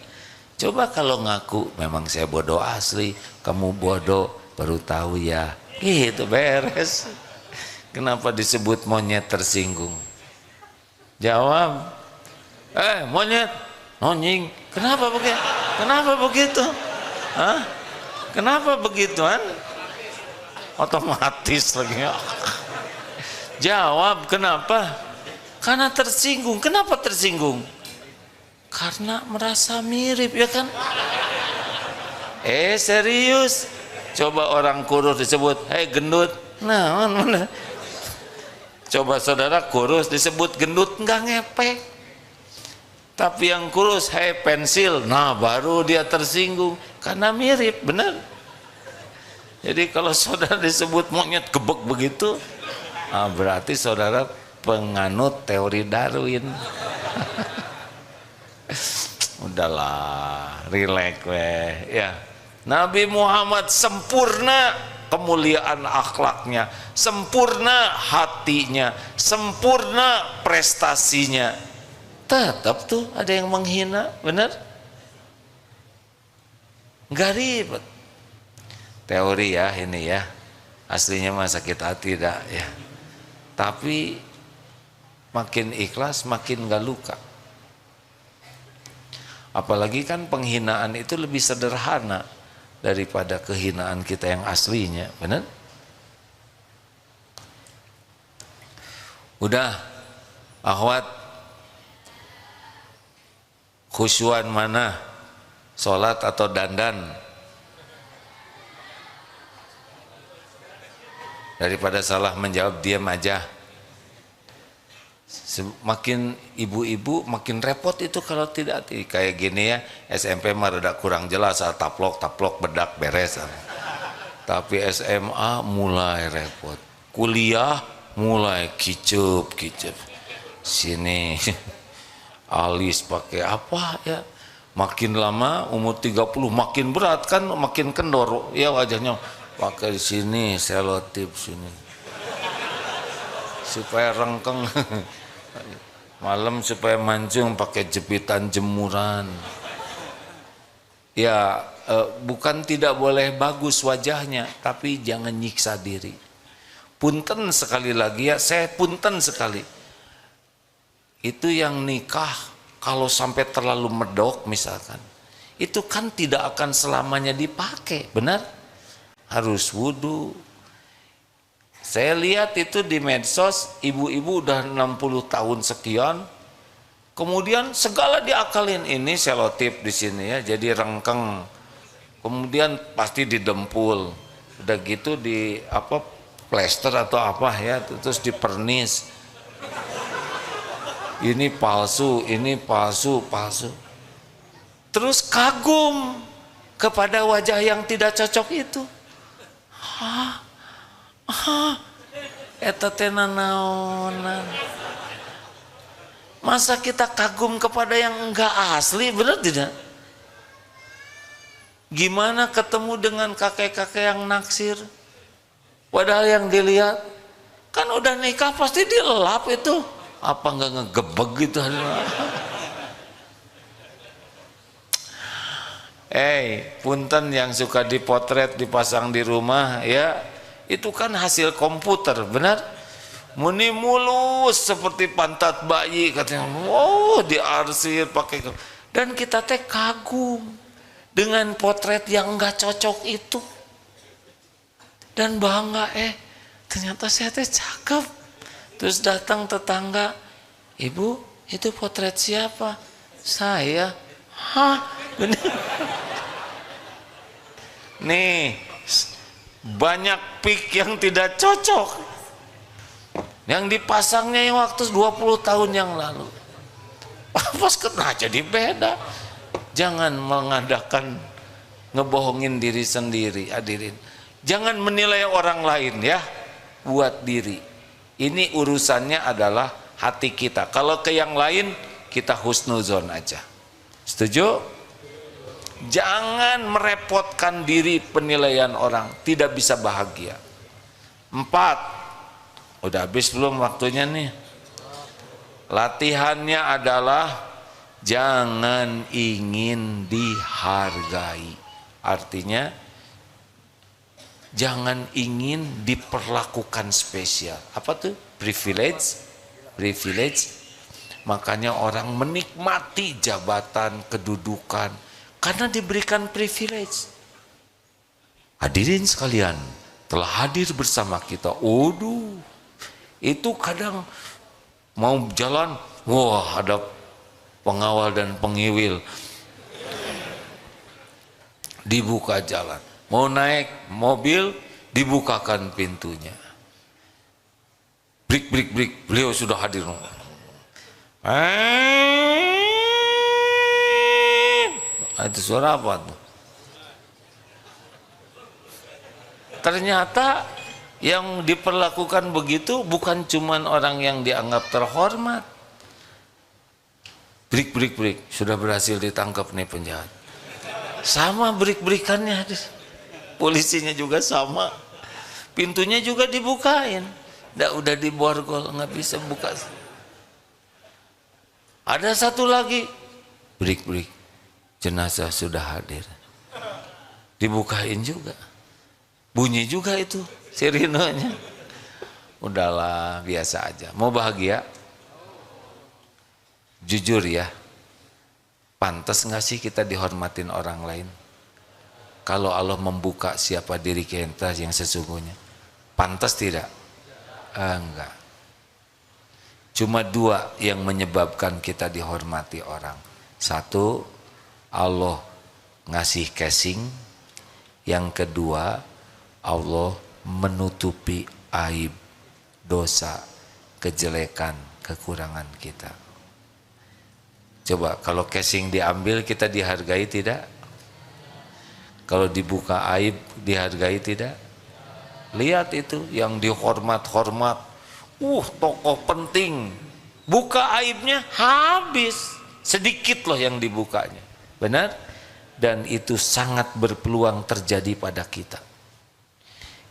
Coba kalau ngaku memang saya bodoh asli, kamu bodoh baru tahu ya, gitu beres. Kenapa disebut monyet tersinggung? Jawab. Monyet, nonying. Kenapa begitu? Kenapa begitu? Kenapa begituan? Otomatis lagi. Jawab, kenapa? Karena tersinggung. Kenapa tersinggung? Karena merasa mirip, ya kan? Serius? Coba orang kurus disebut, gendut. Nah, mana? Coba saudara kurus disebut gendut, enggak ngepek. Tapi yang kurus, pensil. Nah, baru dia tersinggung karena mirip, benar? Jadi kalau saudara disebut monyet gebek begitu, berarti saudara penganut teori Darwin. Udahlah, relax weh ya. Nabi Muhammad sempurna kemuliaan akhlaknya, sempurna hatinya, sempurna prestasinya. Tetap tuh ada yang menghina, benar? Nggak ribet. Teori ya ini ya, aslinya mah sakit hati dah ya. Tapi makin ikhlas makin nggak luka. Apalagi kan penghinaan itu lebih sederhana daripada kehinaan kita yang aslinya, benar? Udah, akhwat, khusyuan mana? Sholat atau dandan? Daripada salah menjawab, diam aja. Makin ibu-ibu makin repot itu kalau tidak kayak gini ya. SMP mah rada kurang jelas, taplok bedak beres. Tapi SMA mulai repot, kuliah mulai kicup. Sini alis pakai apa ya? Makin lama umur 30 makin berat kan, makin kendor ya wajahnya. Pakai di sini selotip sini supaya rengkeng. Malam supaya mancung pakai jepitan jemuran. Ya bukan tidak boleh bagus wajahnya, tapi jangan nyiksa diri. Punten sekali lagi ya, saya punten sekali. Itu yang nikah kalau sampai terlalu medok misalkan, itu kan tidak akan selamanya dipakai, benar? Harus wudu. Saya lihat itu di medsos, ibu-ibu udah 60 tahun sekian, kemudian segala diakalin, ini selotip di sini ya, jadi rengkeng. Kemudian pasti didempul, udah gitu di apa plester atau apa ya, terus dipernis. Ini palsu, ini palsu. Terus kagum kepada wajah yang tidak cocok itu. Eta teh nanaonan. Masa kita kagum kepada yang enggak asli, benar tidak? Gimana ketemu dengan kakek-kakek yang naksir? Padahal yang dilihat kan udah nikah pasti dilelap itu. Apa enggak ngegebeg gitu? Punten yang suka dipotret dipasang di rumah ya, itu kan hasil komputer, benar? Muni mulus seperti pantat bayi katanya. Wow, diarsir pakai. Dan kita teh kagum dengan potret yang enggak cocok itu. Dan bangga, ternyata saya teh cakep. Terus datang tetangga, ibu itu potret siapa? Saya. Hah? Bener. Nih, banyak pik yang tidak cocok. Yang dipasangnya yang waktu 20 tahun yang lalu. Pas kena jadi beda. Jangan mengadakan ngebohongin diri sendiri, hadirin. Jangan menilai orang lain ya, buat diri. Ini urusannya adalah hati kita. Kalau ke yang lain kita husnuzon aja. Setuju? Jangan merepotkan diri penilaian orang, tidak bisa bahagia. 4. Udah habis belum waktunya nih? Latihannya adalah jangan ingin dihargai. Artinya jangan ingin diperlakukan spesial. Apa tuh? Privilege. Makanya orang menikmati jabatan, kedudukan karena diberikan privilege. Hadirin sekalian, telah hadir bersama kita. Waduh, itu kadang mau jalan, wah ada pengawal dan pengiwil. Dibuka jalan. Mau naik mobil, dibukakan pintunya. Brik, beliau sudah hadir. Itu suara apa tuh? Ternyata yang diperlakukan begitu bukan cuman orang yang dianggap terhormat. Brik, sudah berhasil ditangkap nih penjahat. Sama berik-berikannya, polisinya juga sama, pintunya juga dibukain, udah diborgol, nggak bisa buka. Ada satu lagi, berik-berik, jenazah sudah hadir, dibukain juga, bunyi juga itu sirinonya. Udahlah, biasa aja. Mau bahagia? Jujur ya, pantas nggak sih kita dihormatin orang lain? Kalau Allah membuka siapa diri kita yang sesungguhnya, pantas tidak? Enggak. Cuma dua yang menyebabkan kita dihormati orang. Satu, Allah ngasih casing. Yang kedua, Allah menutupi aib, dosa, kejelekan, kekurangan kita. Coba kalau casing diambil, kita dihargai tidak? Kalau dibuka aib, dihargai tidak? Lihat itu yang dihormat-hormat, tokoh penting, buka aibnya habis, sedikit loh yang dibukanya. Benar? Dan itu sangat berpeluang terjadi pada kita.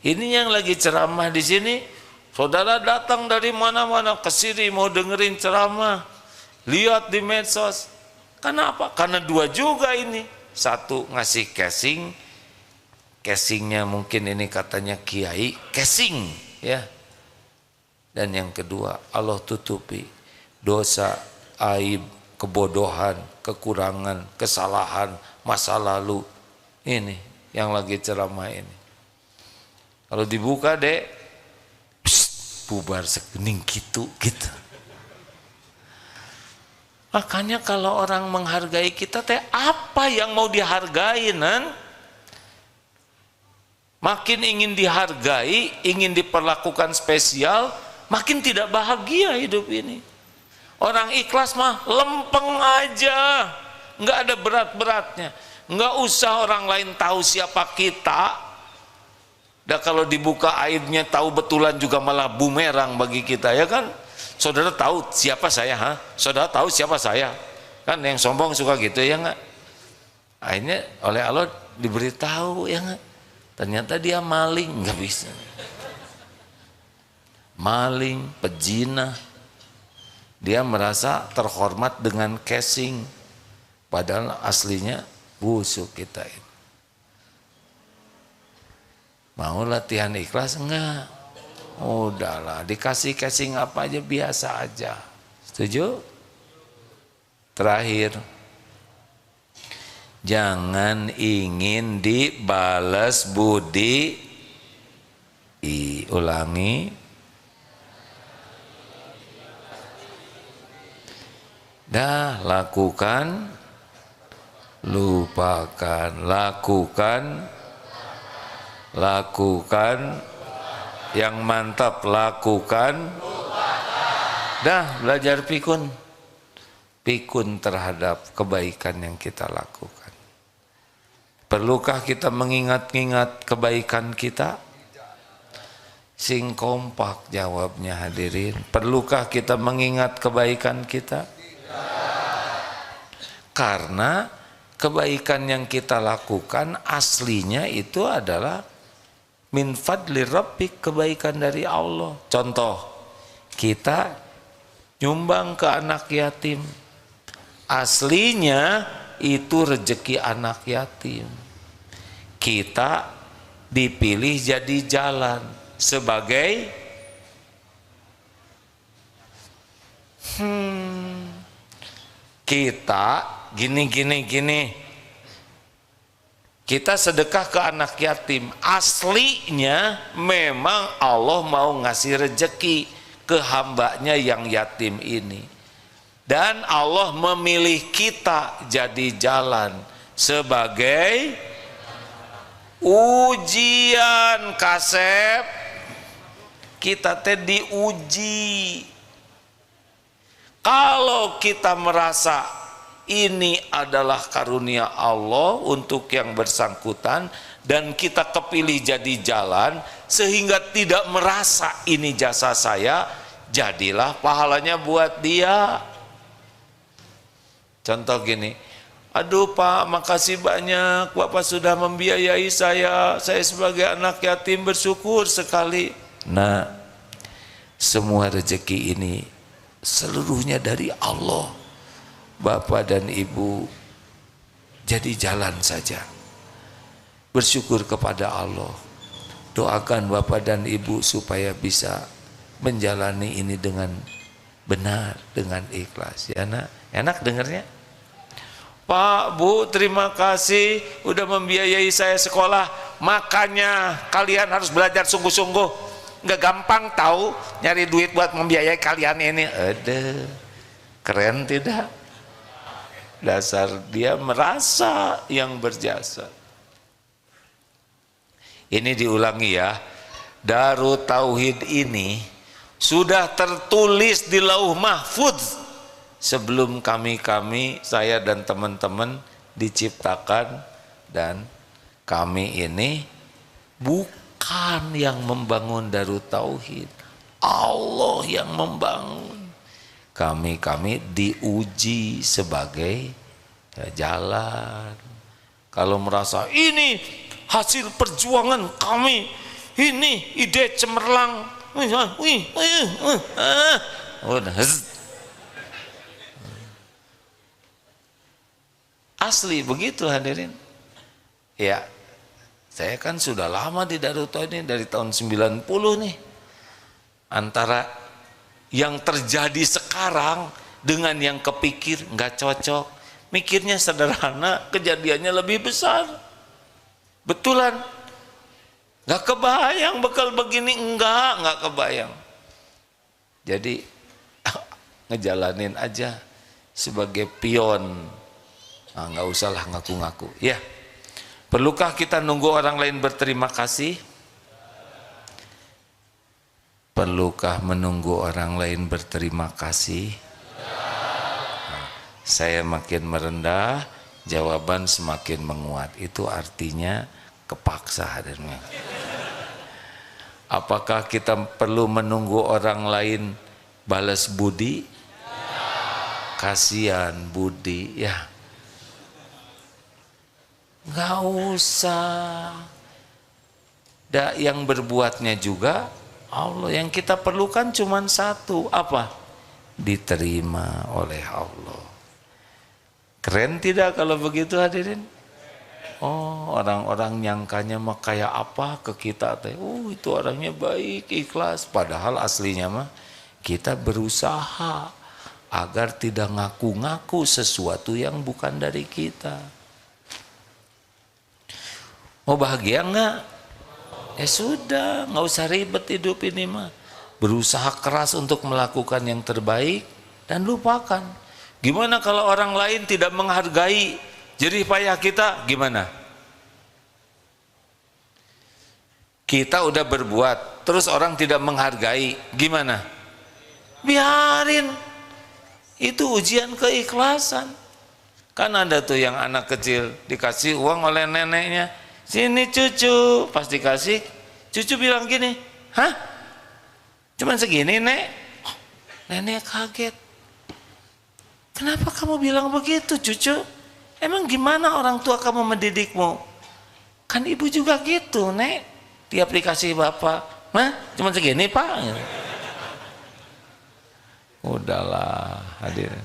Ini yang lagi ceramah di sini, saudara datang dari mana-mana ke sini mau dengerin ceramah, lihat di medsos. Kenapa? Karena dua juga ini. Satu ngasih casing, casingnya mungkin ini katanya kiai, casing ya. Dan yang kedua, Allah tutupi dosa, aib, kebodohan, kekurangan, kesalahan, masa lalu. Ini yang lagi ceramah ini. Kalau dibuka dek, bubar sekening gitu. Makanya kalau orang menghargai kita teh apa yang mau dihargai, nan? Makin ingin dihargai, ingin diperlakukan spesial, makin tidak bahagia hidup ini. Orang ikhlas mah lempeng aja, nggak ada berat-beratnya, nggak usah orang lain tahu siapa kita. Dan kalau dibuka aibnya tahu betulan juga malah bumerang bagi kita, ya kan? Saudara tahu siapa saya, ha? Saudara tahu siapa saya? Kan yang sombong suka gitu, ya enggak? Akhirnya oleh Allah diberitahu, ya enggak? Ternyata dia maling, enggak bisa. Maling, pezina. Dia merasa terhormat dengan casing, padahal aslinya busuk kita ini. Mau latihan ikhlas enggak? Udahlah, dikasih casing apa aja biasa aja. Setuju? Terakhir, jangan ingin dibalas budi. Ulangi. Dah, lakukan, lupakan, lakukan, yang mantap lakukan. Dah, belajar pikun terhadap kebaikan yang kita lakukan. Perlukah kita mengingat-ingat kebaikan kita? Sing kompak jawabnya hadirin. Perlukah kita mengingat kebaikan kita? Karena kebaikan yang kita lakukan aslinya itu adalah min fadli rabbik, kebaikan dari Allah. Contoh, kita nyumbang ke anak yatim, aslinya itu rezeki anak yatim. Kita dipilih jadi jalan sebagai kita gini. Kita sedekah ke anak yatim, aslinya memang Allah mau ngasih rezeki ke hambanya yang yatim ini. Dan Allah memilih kita jadi jalan sebagai ujian. Kasep, kita teh diuji. Kalau kita merasa ini adalah karunia Allah untuk yang bersangkutan dan kita kepilih jadi jalan sehingga tidak merasa ini jasa saya, jadilah pahalanya buat dia. Contoh gini, aduh Pak, makasih banyak Bapak sudah membiayai saya sebagai anak yatim bersyukur sekali. Nah, semua rezeki ini seluruhnya dari Allah. Bapak dan Ibu jadi jalan saja, bersyukur kepada Allah. Doakan Bapak dan Ibu supaya bisa menjalani ini dengan benar, dengan ikhlas. Ya nak, enak dengarnya. Pak, Bu, terima kasih udah membiayai saya sekolah. Makanya kalian harus belajar sungguh-sungguh. Nggak gampang tahu nyari duit buat membiayai kalian ini. Aduh, keren tidak? Dasar dia merasa yang berjasa. Ini diulangi ya. Darut Tauhid ini sudah tertulis di Lauh Mahfudz sebelum saya dan teman-teman diciptakan, dan kami ini bukan yang membangun Darut Tauhid, Allah yang membangun. Kami diuji sebagai jalan. Kalau merasa ini hasil perjuangan kami, ini ide cemerlang, asli begitu hadirin. Ya, saya kan sudah lama di Darut Tauhid ini, dari tahun 90 nih. Antara yang terjadi sekarang dengan yang kepikir nggak cocok. Mikirnya sederhana, kejadiannya lebih besar. Betulan. Nggak kebayang bekal begini, nggak kebayang. Jadi ngejalanin aja sebagai pion. Nah, nggak usahlah ngaku-ngaku. Ya, perlukah kita nunggu orang lain berterima kasih? Perlukah menunggu orang lain berterima kasih? Nah, saya makin merendah, jawaban semakin menguat. Itu artinya kepaksa hadirnya. Apakah kita perlu menunggu orang lain balas budi? Kasihan budi, ya. Nggak usah. Yang berbuatnya juga Allah. Yang kita perlukan cuma satu, apa? Diterima oleh Allah. Keren tidak kalau begitu hadirin? Oh, orang-orang nyangkanya mah kayak apa ke kita teh? Oh, itu orangnya baik, ikhlas. Padahal aslinya mah kita berusaha agar tidak ngaku-ngaku sesuatu yang bukan dari kita. Mau bahagia enggak? Ya sudah, nggak usah ribet hidup ini mah. Berusaha keras untuk melakukan yang terbaik dan lupakan. Gimana kalau orang lain tidak menghargai jerih payah kita? Gimana? Kita udah berbuat, terus orang tidak menghargai, gimana? Biarin. Itu ujian keikhlasan. Kan ada tuh yang anak kecil dikasih uang oleh neneknya. Sini cucu, pas dikasih, cucu bilang gini, hah? Cuman segini nek? Oh, nenek kaget. Kenapa kamu bilang begitu cucu? Emang gimana orang tua kamu mendidikmu? Kan ibu juga gitu nek. Tiap dikasih bapak, hah? Cuman segini pak? Udahlah hadirin.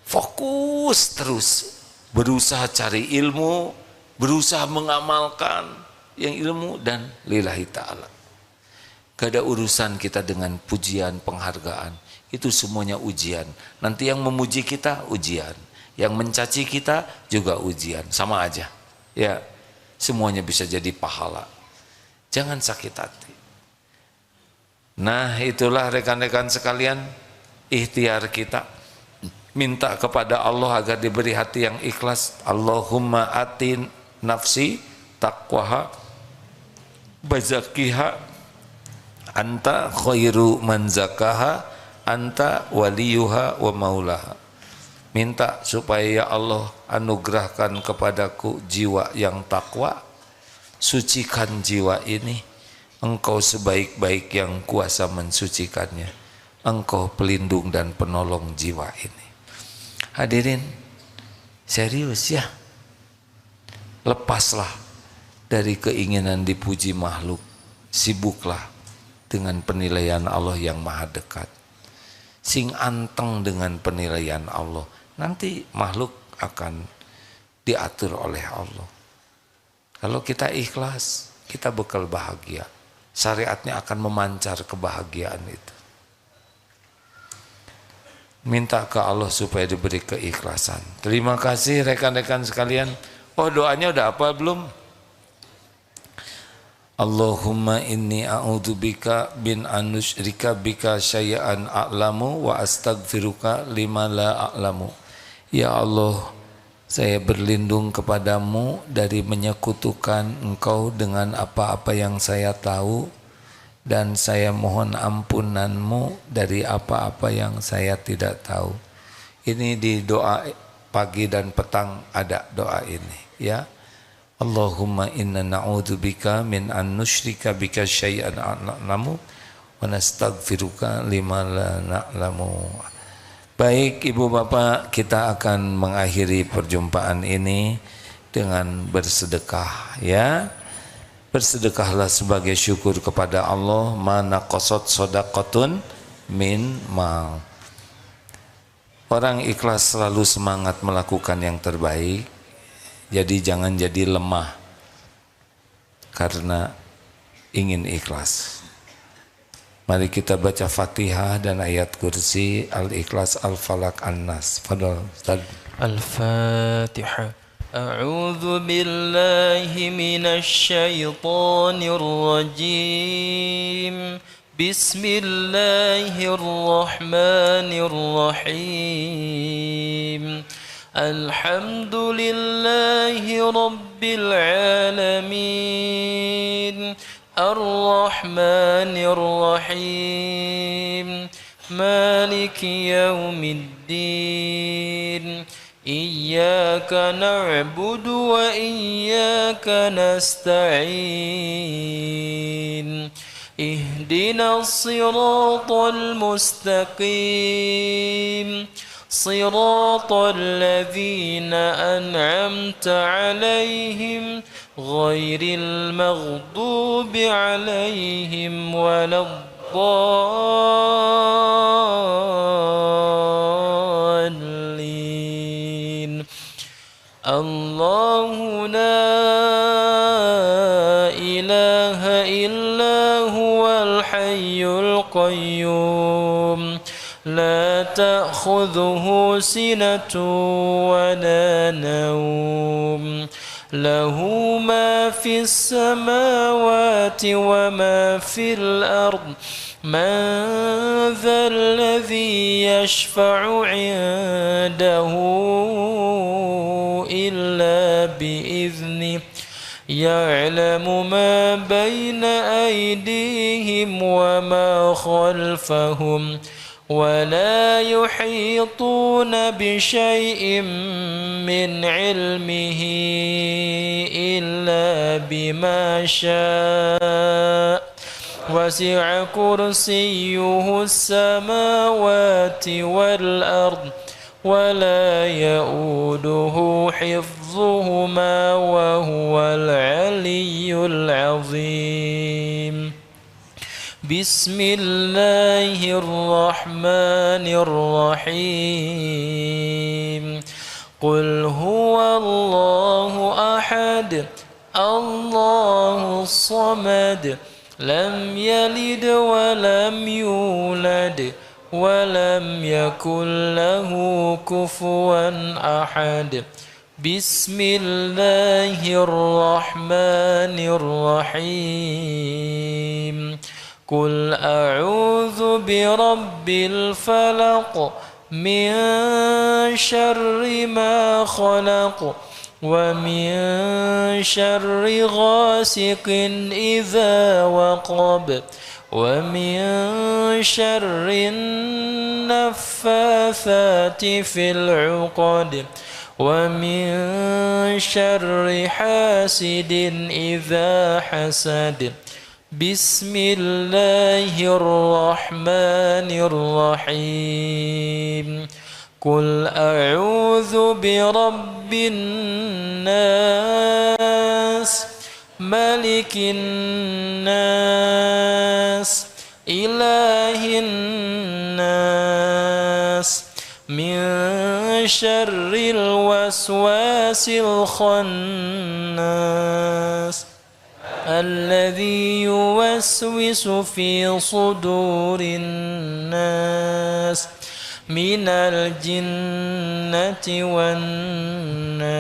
Fokus terus. Berusaha cari ilmu, berusaha mengamalkan yang ilmu, dan lillahi ta'ala. Gak ada urusan kita dengan pujian, penghargaan. Itu semuanya ujian. Nanti yang memuji kita ujian, yang mencaci kita juga ujian, sama aja. Ya, semuanya bisa jadi pahala. Jangan sakit hati. Nah, itulah rekan-rekan sekalian, ikhtiar kita. Minta kepada Allah agar diberi hati yang ikhlas. Allahumma atin nafsi taqwaha bazakiha anta khairu man zakaha anta waliyuha wa maulaha. Minta supaya ya Allah anugerahkan kepadaku jiwa yang takwa, sucikan jiwa ini, engkau sebaik-baik yang kuasa mensucikannya. Engkau pelindung dan penolong jiwa ini. Hadirin, serius ya. Lepaslah dari keinginan dipuji makhluk. Sibuklah dengan penilaian Allah yang maha dekat. Sing anteng dengan penilaian Allah. Nanti makhluk akan diatur oleh Allah. Kalau kita ikhlas, kita bekal bahagia. Syariatnya akan memancar kebahagiaan itu. Minta ke Allah supaya diberi keikhlasan. Terima kasih rekan-rekan sekalian. Oh, doanya udah apa belum? Allahumma inni a'udzubika bin anusyrika bika syai'an a'lamu wa astaghfiruka lima la a'lamu. Ya Allah, saya berlindung kepadamu dari menyekutukan Engkau dengan apa-apa yang saya tahu, dan saya mohon ampunanmu dari apa-apa yang saya tidak tahu. Ini di doa pagi dan petang ada doa ini ya. Allahumma inna na'udzubika min an nusyrika bika syai'an a'lamu wa nastaghfiruka lima la na'lamu. Baik Ibu Bapak, kita akan mengakhiri perjumpaan ini dengan bersedekah ya. Bersedekahlah sebagai syukur kepada Allah. Mana qasat shadaqatun min mal. Orang ikhlas selalu semangat melakukan yang terbaik. Jadi jangan jadi lemah karena ingin ikhlas. Mari kita baca Fatihah dan ayat kursi, Al-Ikhlas, Al-Falaq, An-Nas. Fadal Ustaz. Al-Fatihah. A'udzu billahi minasy syaithanir rajim. Bismillahirrahmanirrahim. Alhamdulillahi rabbil alamin. Ar-Rahmanir Rahim. Maliki yaumiddin. Iyyaka na'budu wa iyyaka nasta'in. Ihdinas siratal mustaqim. Siratal ladzina an'amta 'alaihim ghairil maghdubi 'alaihim waladdallin. Allahu la ilaha illa huwal hayyul qayyum. لا تأخذه سنة ولا نوم له ما في السماوات وما في الأرض من ذا الذي يشفع عنده إلا بإذنه يعلم ما بين أيديهم وما خلفهم ولا يحيطون بشيء من علمه إلا بما شاء وسع كرسيه السماوات والأرض ولا يؤوده حفظهما وهو العلي العظيم. بسم الله الرحمن الرحيم. قل هو الله أحد الله الصمد لم يلد ولم يولد ولم يكن له كفوا أحد. بسم الله الرحمن الرحيم. قل أعوذ برب الفلق من شر ما خلق ومن شر غاسق إذا وقب ومن شر النفاثات في العقد ومن شر حاسد إذا حسد. بسم الله الرحمن الرحيم قل أعوذ برب الناس ملك الناس إله الناس من شر الوسواس الخناس الذي يوسوس في صدور الناس من الجنة والناس.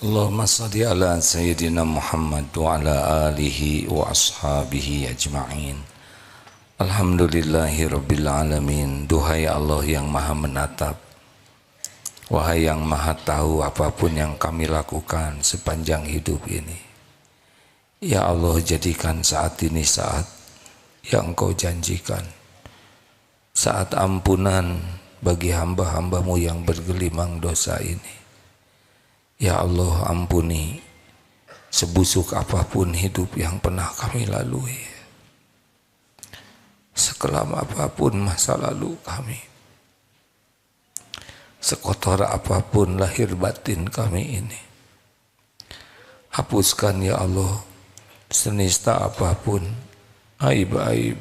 اللهم صل على سيدنا محمد وعلى آله وأصحابه أجمعين. Alhamdulillahi Rabbil Alamin. Duhai Allah yang maha menatap, wahai yang maha tahu apapun yang kami lakukan sepanjang hidup ini. Ya Allah, jadikan saat ini saat yang Engkau janjikan, saat ampunan bagi hamba-hambamu yang bergelimang dosa ini. Ya Allah, ampuni sebusuk apapun hidup yang pernah kami lalui, sekelam apapun masa lalu kami, sekotor apapun lahir batin kami ini. Hapuskan ya Allah senista apapun aib-aib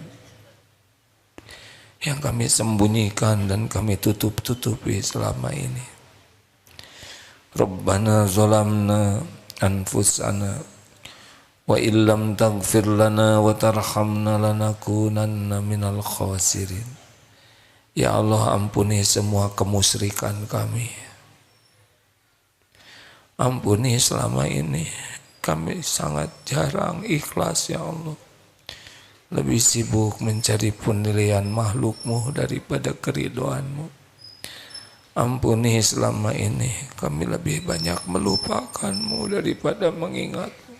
yang kami sembunyikan dan kami tutup-tutupi selama ini. Rabbana zalamna anfusana wa illam taghfir lana wa tarhamna lanakunanna minal khasirin. Ya Allah, ampuni semua kemusyrikan kami. Ampuni selama ini kami sangat jarang ikhlas ya Allah. Lebih sibuk mencari penilaian makhluk-Mu daripada keridhaan-Mu. Ampuni selama ini kami lebih banyak melupakan-Mu daripada mengingat-Mu.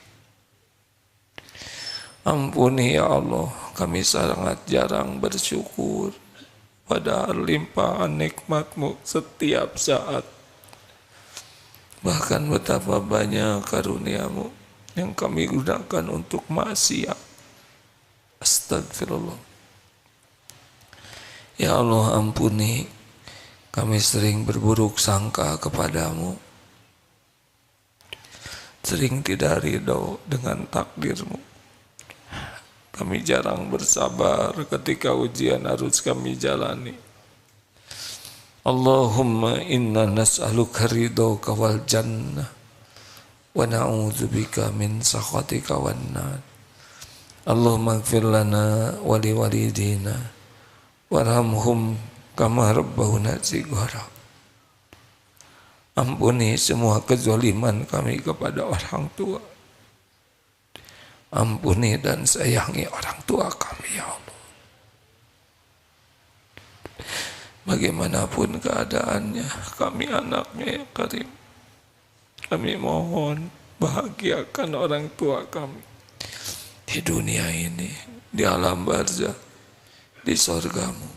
Ampuni ya Allah, kami sangat jarang bersyukur padahal limpahan nikmat-Mu setiap saat. Bahkan betapa banyak karunia-Mu yang kami gunakan untuk maksiat. Astagfirullah. Ya Allah, ampuni, kami sering berburuk sangka kepadamu, sering tidak ridho dengan takdir-Mu. Kami jarang bersabar ketika ujian harus kami jalani. Allahumma inna nas'aluka ridhoka wal jannah wa na'udzubika min sakhatika wan nar. Allahumma ighfir lana wa liwalidina warhamhum kama rabbawna shighara. Ampuni semua kezaliman kami kepada orang tua. Ampuni dan sayangi orang tua kami ya Allah. Bagaimanapun keadaannya, kami anaknya ya Karim. Kami mohon bahagiakan orang tua kami di dunia ini, di alam barzakh, di surga-Mu.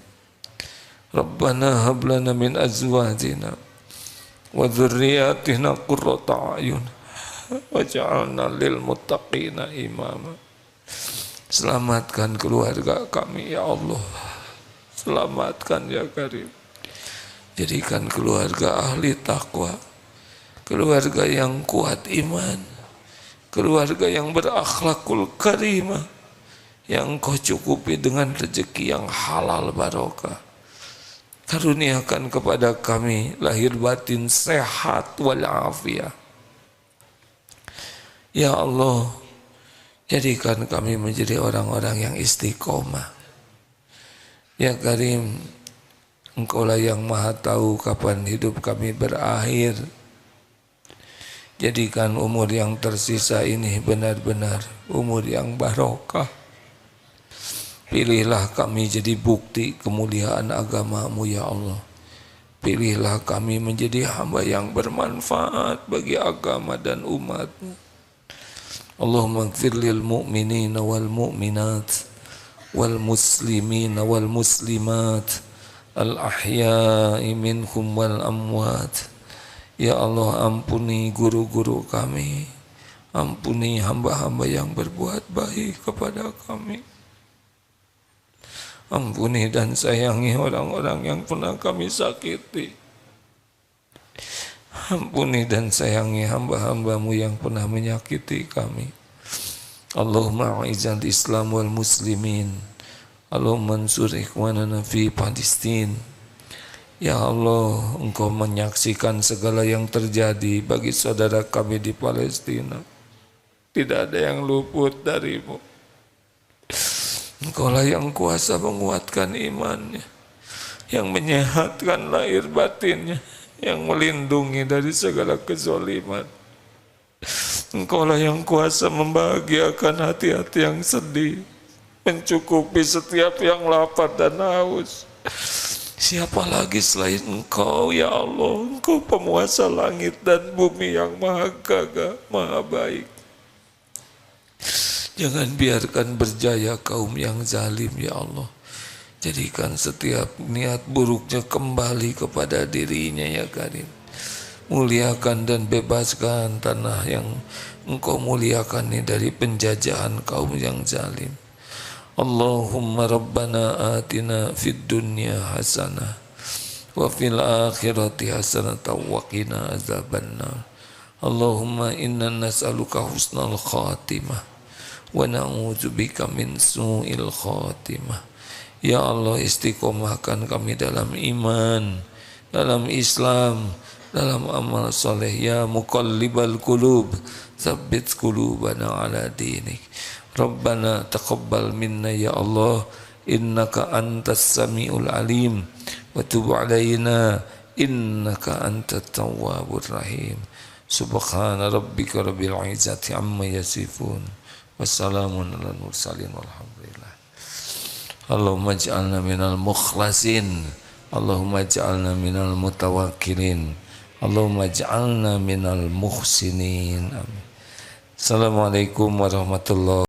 Rabbana hab lana min azwajina wa dzurriyyatina qurrata a'yun waj'alna lil muttaqina imama. Selamatkan keluarga kami ya Allah. Selamatkan ya Karim. Jadikan keluarga ahli takwa, keluarga yang kuat iman, keluarga yang berakhlakul karimah, yang Kau cukupi dengan rezeki yang halal barokah. Karuniakan kepada kami lahir batin sehat walafiat. Ya Allah, jadikan kami menjadi orang-orang yang istiqomah. Ya Karim, Engkaulah yang maha tahu kapan hidup kami berakhir. Jadikan umur yang tersisa ini benar-benar umur yang barokah. Pilihlah kami jadi bukti kemuliaan agama-Mu ya Allah. Pilihlah kami menjadi hamba yang bermanfaat bagi agama dan umat-Mu. Allahumma ighfir lil mu'minina wal mu'minat wal muslimin wal muslimat al ahya'i minhum wal amwat. Ya Allah, ampuni guru-guru kami, Ampuni hamba-hamba yang berbuat baik kepada kami. Ampuni dan sayangi orang-orang yang pernah kami sakiti. Ampuni dan sayangi hamba-hambamu yang pernah menyakiti kami. Allahumma a'izal Islam wal muslimin. Allahumma ansur ikhwanana fi Palestin. Ya Allah, Engkau menyaksikan segala yang terjadi bagi saudara kami di Palestina. Tidak ada yang luput darimu. Engkaulah yang kuasa menguatkan imannya, yang menyehatkan lahir batinnya, yang melindungi dari segala kezaliman. Engkaulah yang kuasa membahagiakan hati-hati yang sedih, mencukupi setiap yang lapar dan haus. Siapa lagi selain Engkau, ya Allah? Engkau penguasa langit dan bumi yang maha gagah, maha baik. Jangan biarkan berjaya kaum yang zalim, ya Allah. Jadikan setiap niat buruknya kembali kepada dirinya, ya Karim. Muliakan dan bebaskan tanah yang Engkau muliakan ini dari penjajahan kaum yang zalim. Allahumma rabbana atina fid dunya hasanah wa fil akhirati hasanah wa qina azabannar. Allahumma inna nas'aluka husnal khatimah wa na'udzubika min su'il khatimah. Ya Allah, istiqomahkan kami dalam iman, dalam Islam, dalam amal soleh. Ya muqallibal qulub, tsabbit qulubana ala dinik. Rabbana taqabbal minna ya Allah, innaka antas samiul alim, wa tub alaina innaka antat tawwabur rahim. Subhana rabbika rabbil izzati amma yasifun, wassalamun alal mursalin, walhamdulillah. Allahumma ij'alna minal mukhlasin, Allahumma ij'alna minal mutawakkilin, Allahumma ij'alna minal muhsinin. Amin. Assalamualaikum warahmatullahi